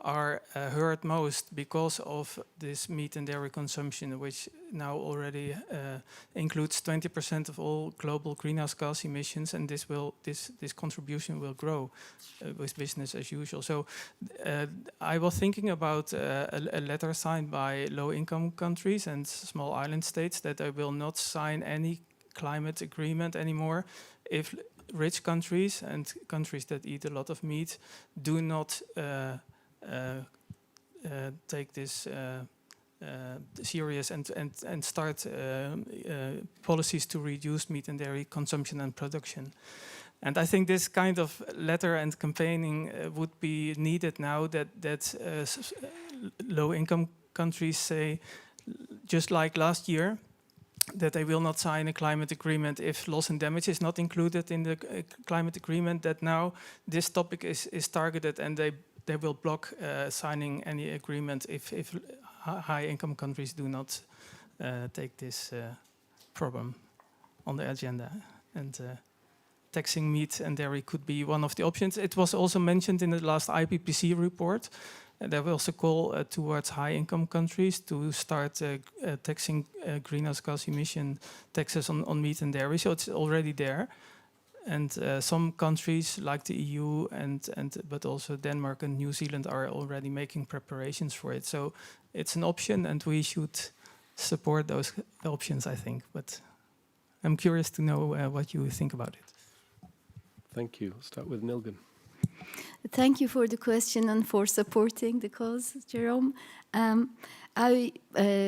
Speaker 8: are hurt most because of this meat and dairy consumption, which now already includes 20% of all global greenhouse gas emissions, and this contribution will grow with business as usual. So I was thinking about a letter signed by low-income countries and small island states that they will not sign any climate agreement anymore if rich countries and countries that eat a lot of meat do not take this serious and start policies to reduce meat and dairy consumption and production. And I think this kind of letter and campaigning would be needed now that low-income countries say, just like last year, that they will not sign a climate agreement if loss and damage is not included in the climate agreement, that now this topic is targeted and they will block signing any agreement if high-income countries do not take this problem on the agenda. And taxing meat and dairy could be one of the options. It was also mentioned in the last IPCC report. There was a call towards high-income countries to start taxing greenhouse gas emission taxes on meat and dairy. So it's already there. And some countries like the EU but also Denmark and New Zealand are already making preparations for it. So it's an option, and we should support those options, I think. But I'm curious to know what you think about it.
Speaker 1: Thank you. I'll start with Nilgun.
Speaker 3: Thank you for the question and for supporting the cause, Jerome. I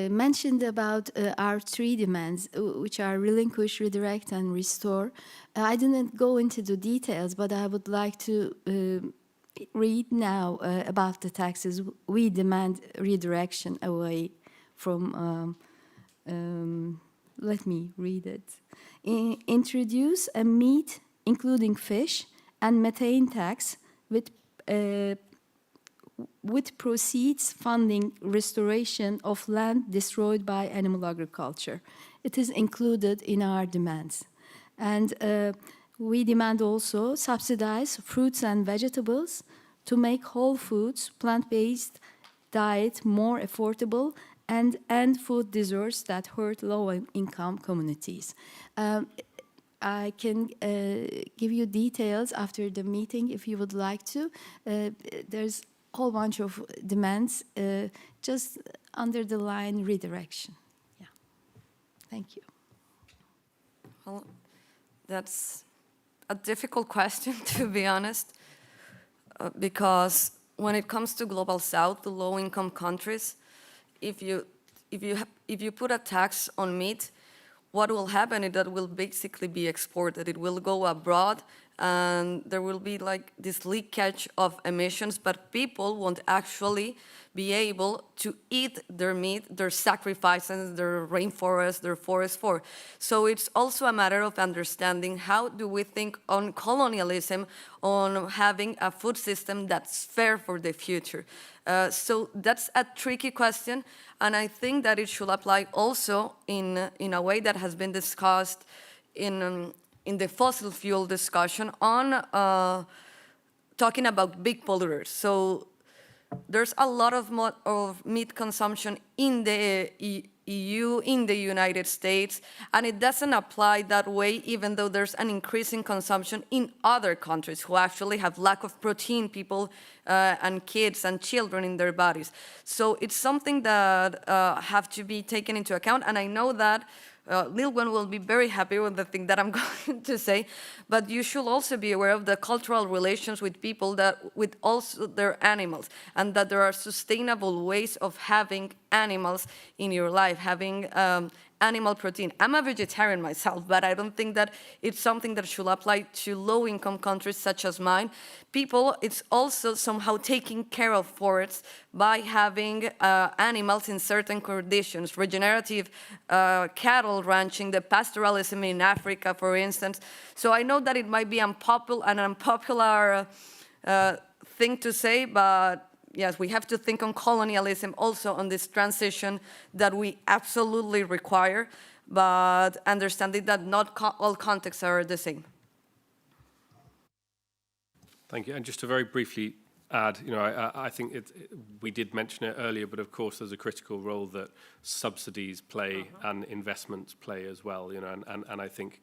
Speaker 3: mentioned about our 3 demands, which are relinquish, redirect, and restore. I didn't go into the details, but I would like to read now about the taxes. We demand redirection away from, let me read it. Introduce a meat, including fish, and methane tax with proceeds funding restoration of land destroyed by animal agriculture. It is included in our demands. And we demand also subsidize fruits and vegetables to make whole foods, plant-based diet more affordable and end food deserts that hurt low-income communities. I can give you details after the meeting if you would like to. There's a whole bunch of demands just under the line redirection. Yeah. Thank you.
Speaker 2: Well, that's a difficult question, to be honest, because when it comes to Global South, the low-income countries, if you put a tax on meat, what will happen is that it will basically be exported. It will go abroad, and there will be like this leakage of emissions, but people won't actually be able to eat their meat, their sacrifices, their rainforest, their forest for. So it's also a matter of understanding how do we think on colonialism, on having a food system that's fair for the future. So that's a tricky question, and I think that it should apply also in a way that has been discussed in the fossil fuel discussion on talking about big polluters. So there's a lot of meat consumption in the EU, in the United States, and it doesn't apply that way even though there's an increasing consumption in other countries who actually have lack of protein, people and kids and children in their bodies. So it's something that have to be taken into account, and I know that Nilgun will be very happy with the thing that I'm going to say, but you should also be aware of the cultural relations with people with also their animals, and that there are sustainable ways of having animals in your life, having animal protein. I'm a vegetarian myself, but I don't think that it's something that should apply to low-income countries such as mine. People, it's also somehow taking care of forests by having animals in certain conditions, regenerative cattle ranching, the pastoralism in Africa, for instance. So I know that it might be an unpopular thing to say, but yes, we have to think on colonialism also on this transition that we absolutely require, but understanding that not all contexts are the same.
Speaker 1: Thank you. And just to very briefly add, I think we did mention it earlier, but of course there's a critical role that subsidies play and investments play as well, and I think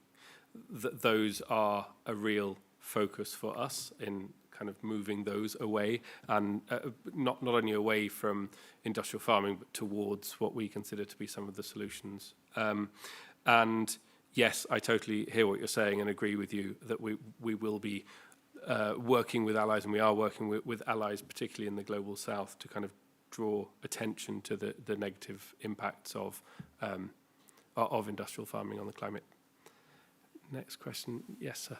Speaker 1: that those are a real focus for us in kind of moving those away, and not only away from industrial farming, but towards what we consider to be some of the solutions. And yes, I totally hear what you're saying and agree with you that we will be working with allies, and we are working with allies, particularly in the global south, to kind of draw attention to the negative impacts of industrial farming on the climate. Next question. Yes, sir.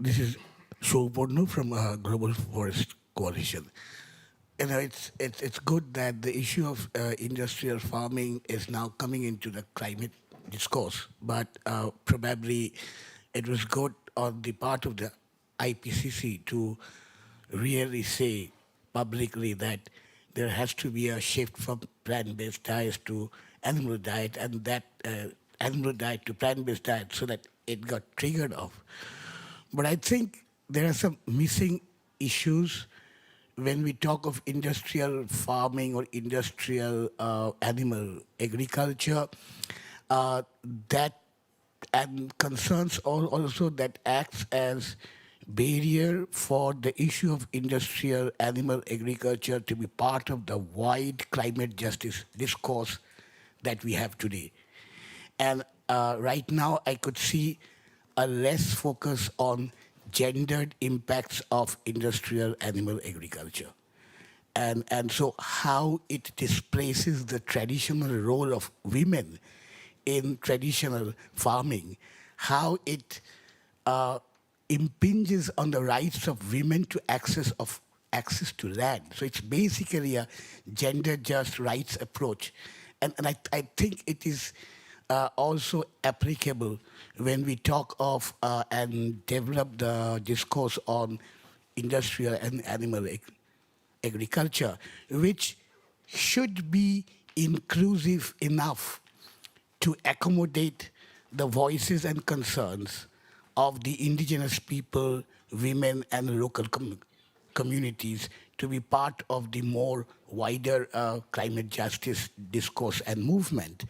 Speaker 9: This is Shobhodnu from Global Forest Coalition. It's good that the issue of industrial farming is now coming into the climate discourse, but probably it was good on the part of the IPCC to really say publicly that there has to be a shift from plant-based diets to animal diet, and that animal diet to plant-based diet, so that it got triggered off. But I think there are some missing issues when we talk of industrial farming or industrial animal agriculture, that and concerns also that acts as barrier for the issue of industrial animal agriculture to be part of the wide climate justice discourse that we have today. And right now I could see a less focus on gendered impacts of industrial animal agriculture. And so how it displaces the traditional role of women in traditional farming, how it impinges on the rights of women to access to land. So it's basically a gender-just rights approach. And I think it is also applicable when we talk of and develop the discourse on industrial and animal agriculture, which should be inclusive enough to accommodate the voices and concerns of the indigenous people, women, and local communities to be part of the more wider climate justice discourse and movement.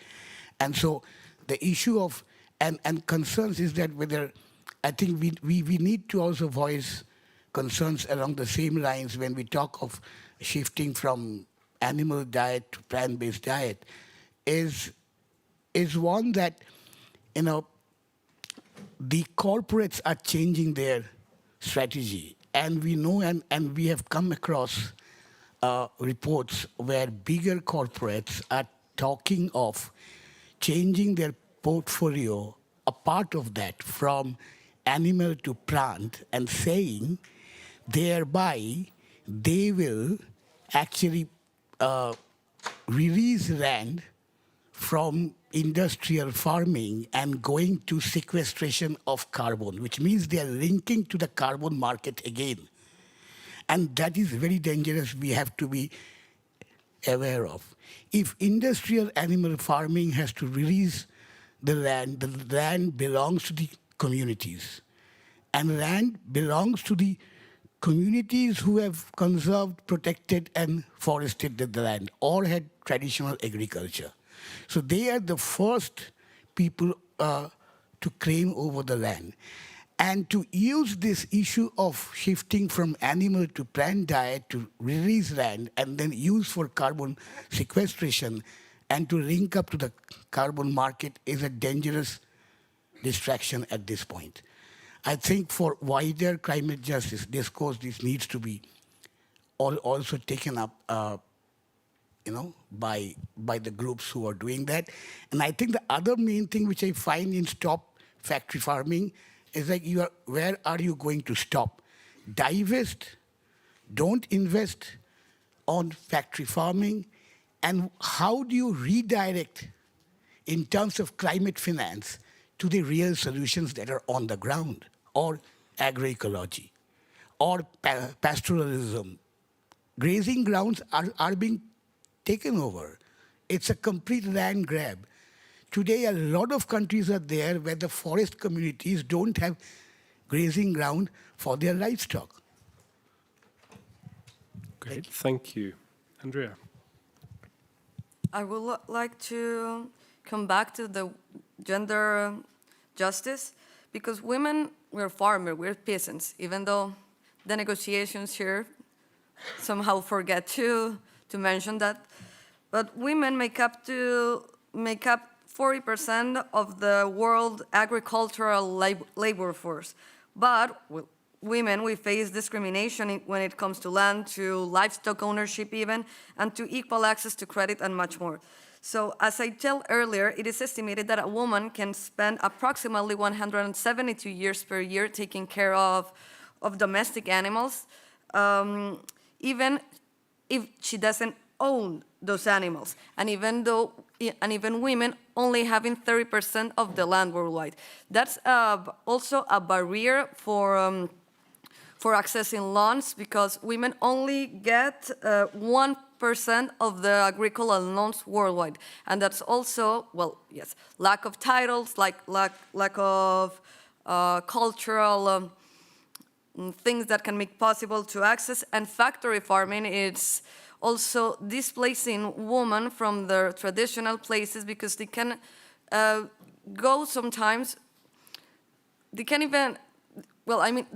Speaker 9: And so the issue of and concerns is that whether I think we need to also voice concerns along the same lines when we talk of shifting from animal diet to plant-based diet is one that, the corporates are changing their strategy. And we know and we have come across reports where bigger corporates are talking of changing their portfolio, a part of that, from animal to plant, and saying thereby they will actually release land from industrial farming and going to sequestration of carbon, which means they are linking to the carbon market again. And that is very dangerous. We have to be aware of. If industrial animal farming has to release the land belongs to the communities. And land belongs to the communities who have conserved, protected, and forested the land, or had traditional agriculture. So they are the first people to claim over the land. And to use this issue of shifting from animal to plant diet to release land and then use for carbon sequestration and to link up to the carbon market is a dangerous distraction at this point. I think for wider climate justice discourse, this needs to be also taken up by the groups who are doing that. And I think the other main thing which I find in stop factory farming is like where are you going to stop? Divest, don't invest on factory farming, and how do you redirect in terms of climate finance to the real solutions that are on the ground, or agroecology, or pastoralism? Grazing grounds are being taken over. It's a complete land grab. Today, a lot of countries are there where the forest communities don't have grazing ground for their livestock.
Speaker 1: Great, thank you. Andrea.
Speaker 2: I would like to come back to the gender justice, because women, we're farmers, we're peasants, even though the negotiations here somehow forget to mention that. But women make up 40% of the world agricultural labor force. But women, we face discrimination when it comes to land, to livestock ownership even, and to equal access to credit and much more. So as I told earlier, it is estimated that a woman can spend approximately 172 years per year taking care of domestic animals, even if she doesn't own those animals, and even women only having 30% of the land worldwide. That's also a barrier for accessing loans, because women only get 1% of the agricultural loans worldwide. And that's also, well, yes, lack of titles, lack of cultural things that can make possible to access. And factory farming, it's also displacing women from their traditional places, because they can go sometimes, they can't even, well, I mean,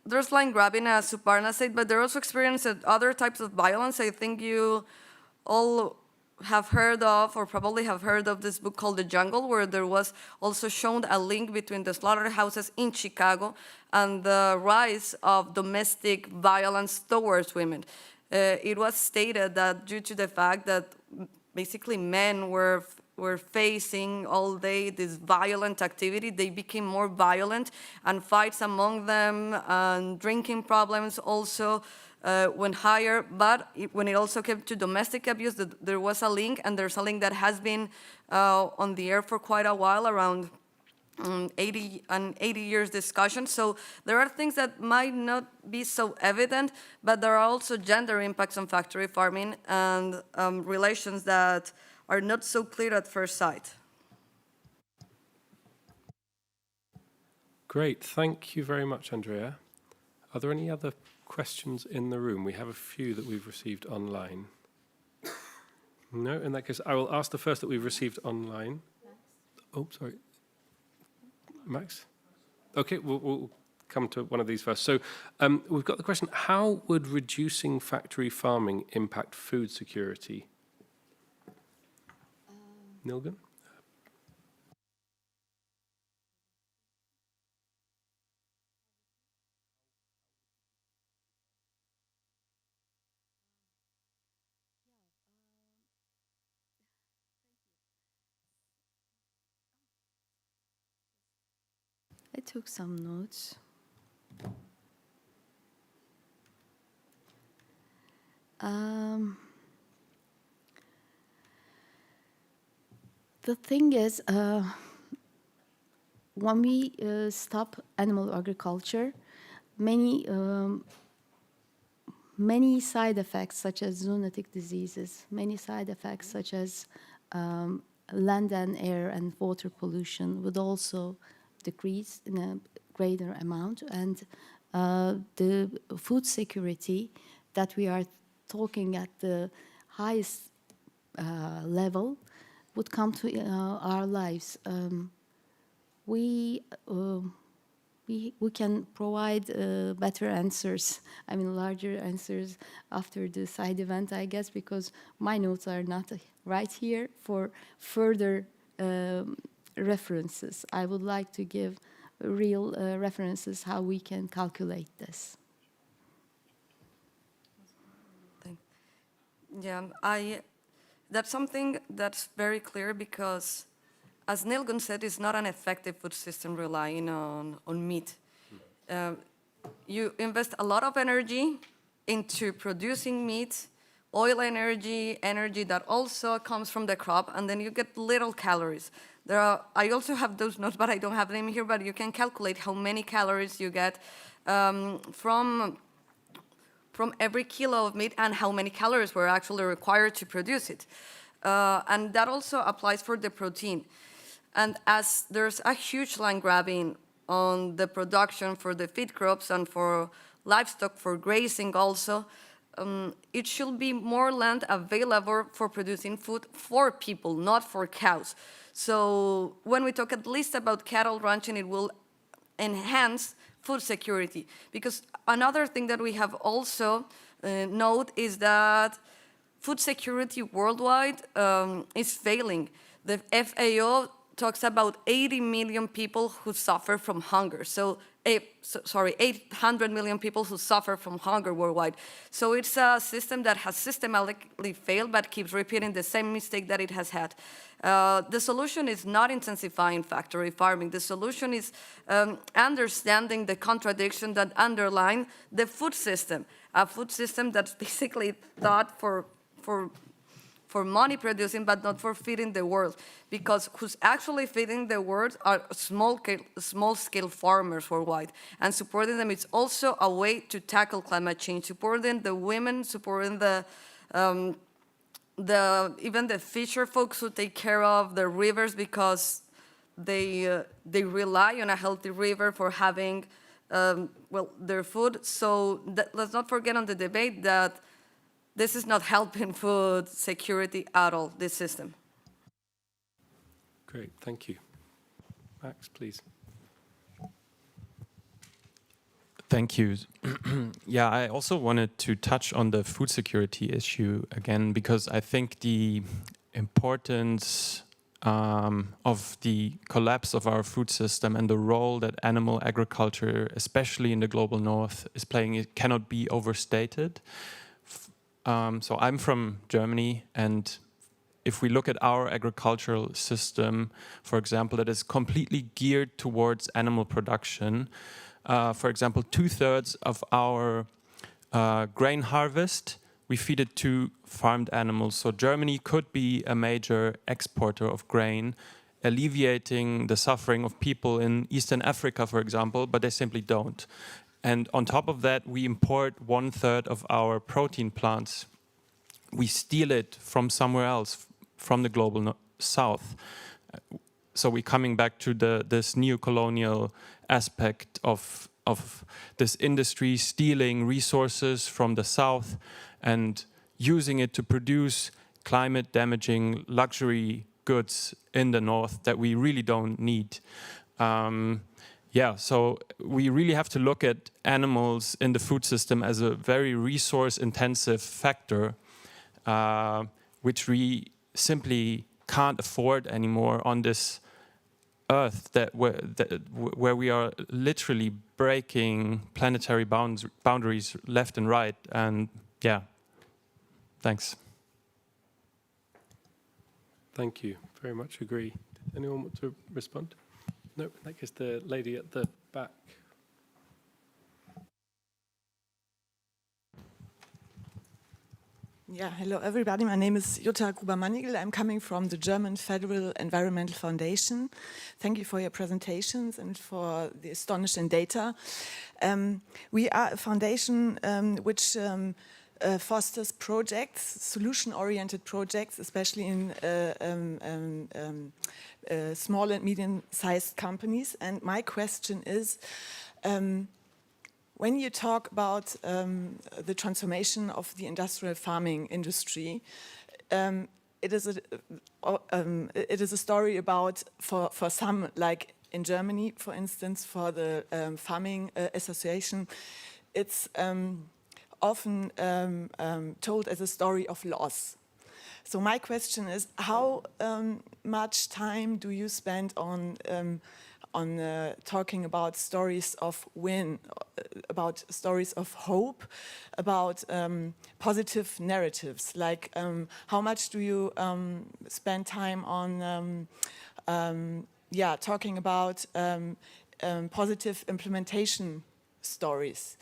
Speaker 2: there's land grabbing, as Suparna said, but they're also experiencing other types of violence. I think you all have heard of, or probably have heard of, this book called The Jungle, where there was also shown a link between the slaughterhouses in Chicago and the rise of domestic violence towards women. It was stated that due to the fact that basically men were facing all day this violent activity, they became more violent, and fights among them and drinking problems also went higher. But when it also came to domestic abuse, there was a link, and there's a link that has been on the air for quite a while, around 80 years discussion. So there are things that might not be so evident, but there are also gender impacts on factory farming and relations that are not so clear at first sight.
Speaker 1: Great, thank you very much, Andrea. Are there any other questions in the room? We have a few that we've received online. No, in that case, I will ask the first that we've received online. Oh, sorry. Max? Okay, we'll come to one of these first. So we've got the question, how would reducing factory farming impact food security? Nilgun?
Speaker 3: I took some notes. The thing is, when we stop animal agriculture, many side effects, such as zoonotic diseases, many side effects, such as land and air and water pollution, would also decrease in a greater amount. And the food security that we are talking at the highest level would come to our lives. We can provide better answers, I mean larger answers after the side event, I guess, because my notes are not right here for further references. I would like to give real references how we can calculate this.
Speaker 2: Yeah, that's something that's very clear, because, as Nilgun said, it's not an effective food system relying on meat. You invest a lot of energy into producing meat, oil energy that also comes from the crop, and then you get little calories. I also have those notes, but I don't have them here, but you can calculate how many calories you get from every kilo of meat, and how many calories were actually required to produce it. And that also applies for the protein. And as there's a huge land grabbing on the production for the feed crops and for livestock, for grazing also, it should be more land available for producing food for people, not for cows. So when we talk at least about cattle ranching, it will enhance food security. Because another thing that we have also note is that food security worldwide is failing. The FAO talks about 80 million people who suffer from hunger. So, 800 million people who suffer from hunger worldwide. So it's a system that has systematically failed, but keeps repeating the same mistake that it has had. The solution is not intensifying factory farming. The solution is understanding the contradiction that underline the food system, a food system that's basically thought for money producing, but not for feeding the world. Because who's actually feeding the world are small-scale farmers worldwide. And supporting them is also a way to tackle climate change, supporting the women, supporting even the fisher folks who take care of the rivers, because they rely on a healthy river for having their food. So let's not forget on the debate that this is not helping food security at all, this system.
Speaker 1: Great, thank you. Max, please.
Speaker 10: Thank you. Yeah, I also wanted to touch on the food security issue again, because I think the importance of the collapse of our food system and the role that animal agriculture, especially in the global north, is playing, it cannot be overstated. So I'm from Germany, and if we look at our agricultural system, for example, that is completely geared towards animal production. For example, 2/3 of our grain harvest, we feed it to farmed animals. So Germany could be a major exporter of grain, alleviating the suffering of people in Eastern Africa, for example, but they simply don't. And on top of that, we import 1/3 of our protein plants. We steal it from somewhere else, from the global south. So we're coming back to this neo-colonial aspect of this industry stealing resources from the south and using it to produce climate-damaging luxury goods in the north that we really don't need. Yeah, so we really have to look at animals in the food system as a very resource-intensive factor, which we simply can't afford anymore on this earth where we are literally breaking planetary boundaries left and right. And yeah, thanks.
Speaker 1: Thank you very much. Agree. Did anyone want to respond? No, in that case, the lady at the back.
Speaker 11: Yeah, hello everybody. My name is Jutta Gruber-Mannigel. I'm coming from the German Federal Environmental Foundation. Thank you for your presentations and for the astonishing data. We are a foundation which fosters projects, solution-oriented projects, especially in small and medium-sized companies. And my question is, when you talk about the transformation of the industrial farming industry, it is a story about, for some, like in Germany, for instance, for the farming association, it's often told as a story of loss. So my question is, how much time do you spend on talking about stories of win, about stories of hope, about positive narratives? Like, how much do you spend time on, talking about positive implementation stories?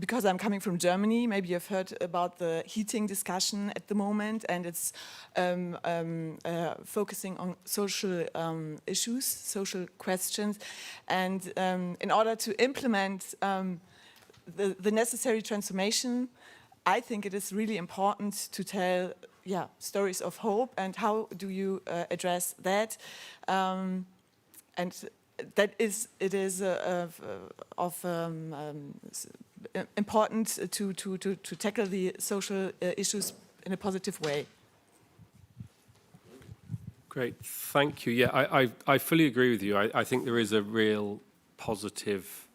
Speaker 11: Because I'm coming from Germany, maybe you've heard about the heating discussion at the moment, and it's focusing on social issues, social questions, and in order to implement the necessary transformation, I think it is really important to tell stories of hope, and how do you address that? And that is important to tackle the social issues in a positive way.
Speaker 1: Great, thank you. Yeah, I fully agree with you. I think there is a real positive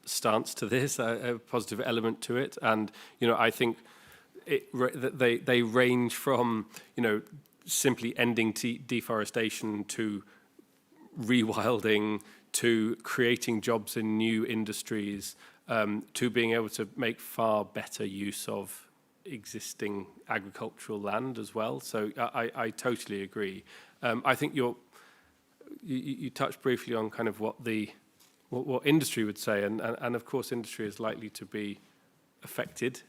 Speaker 1: stance to this, a positive element to it, and I think they range from simply ending deforestation to rewilding, to creating jobs in new industries, to being able to make far better use of existing agricultural land as well. So I totally agree. I think you touched briefly on kind of what industry would say, and of course industry is likely to be affected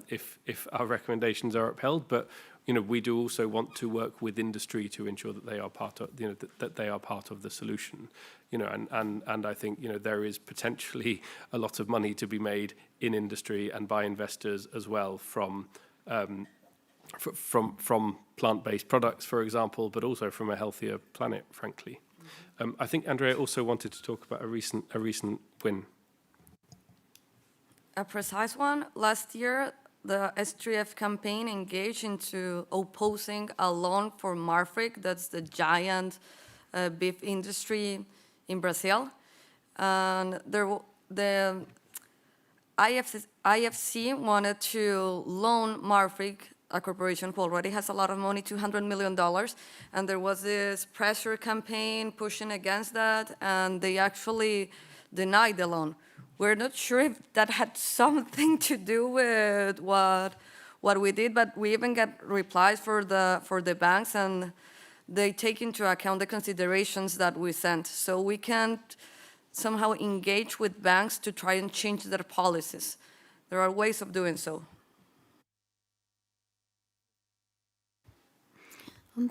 Speaker 1: if our recommendations are upheld. But we do also want to work with industry to ensure that they are part of that they are part of the solution. And I think there is potentially a lot of money to be made in industry and by investors as well from plant-based products, for example, but also from a healthier planet, frankly. I think Andrea also wanted to talk about a recent win.
Speaker 2: A precise one. Last year, the STF campaign engaged into opposing a loan for Marfrig, that's the giant beef industry in Brazil. And the IFC wanted to loan Marfrig, a corporation who already has a lot of money, $200 million. And there was this pressure campaign pushing against that, and they actually denied the loan. We're not sure if that had something to do with what we did, but we even got replies for the banks, and they take into account the considerations that we sent. So we can't somehow engage with banks to try and change their policies. There are ways of doing so.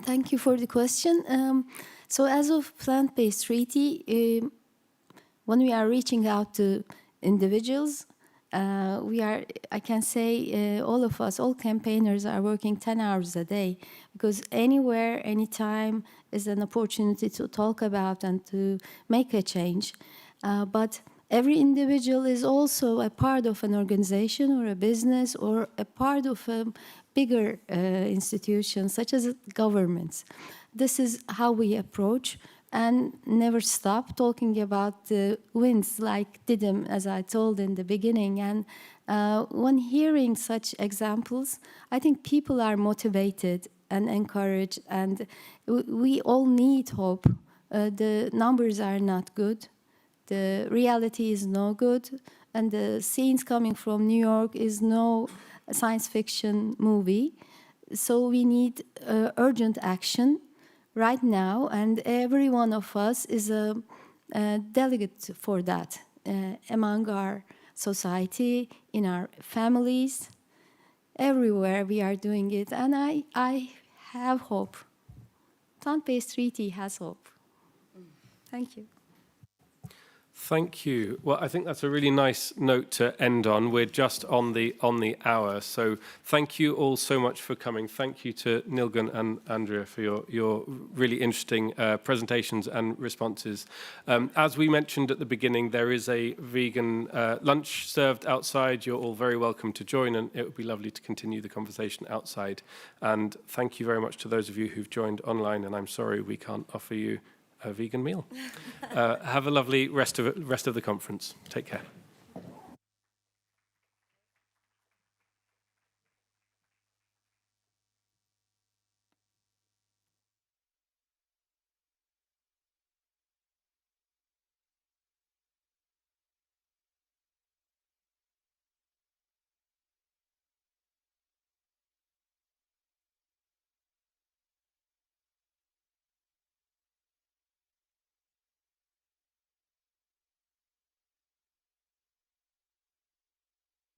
Speaker 3: Thank you for the question. So as of plant-based treaty, when we are reaching out to individuals, I can say all of us, all campaigners are working 10 hours a day, because anywhere, anytime is an opportunity to talk about and to make a change. But every individual is also a part of an organization or a business or a part of a bigger institution, such as governments. This is how we approach and never stop talking about the wins like Didim, as I told in the beginning. And when hearing such examples, I think people are motivated and encouraged, and we all need hope. The numbers are not good. The reality is no good. And the scenes coming from New York is no science fiction movie. So we need urgent action right now, and every one of us is a delegate for that among our society, in our families, everywhere we are doing it. And I have hope. Plant-based treaty has hope. Thank you.
Speaker 1: Thank you. Well, I think that's a really nice note to end on. We're just on the hour, so thank you all so much for coming. Thank you to Nilgun and Andrea for your really interesting presentations and responses. As we mentioned at the beginning, there is a vegan lunch served outside. You're all very welcome to join, and it would be lovely to continue the conversation outside. And thank you very much to those of you who've joined online, and I'm sorry we can't offer you a vegan meal. Have a lovely rest of the conference. Take care.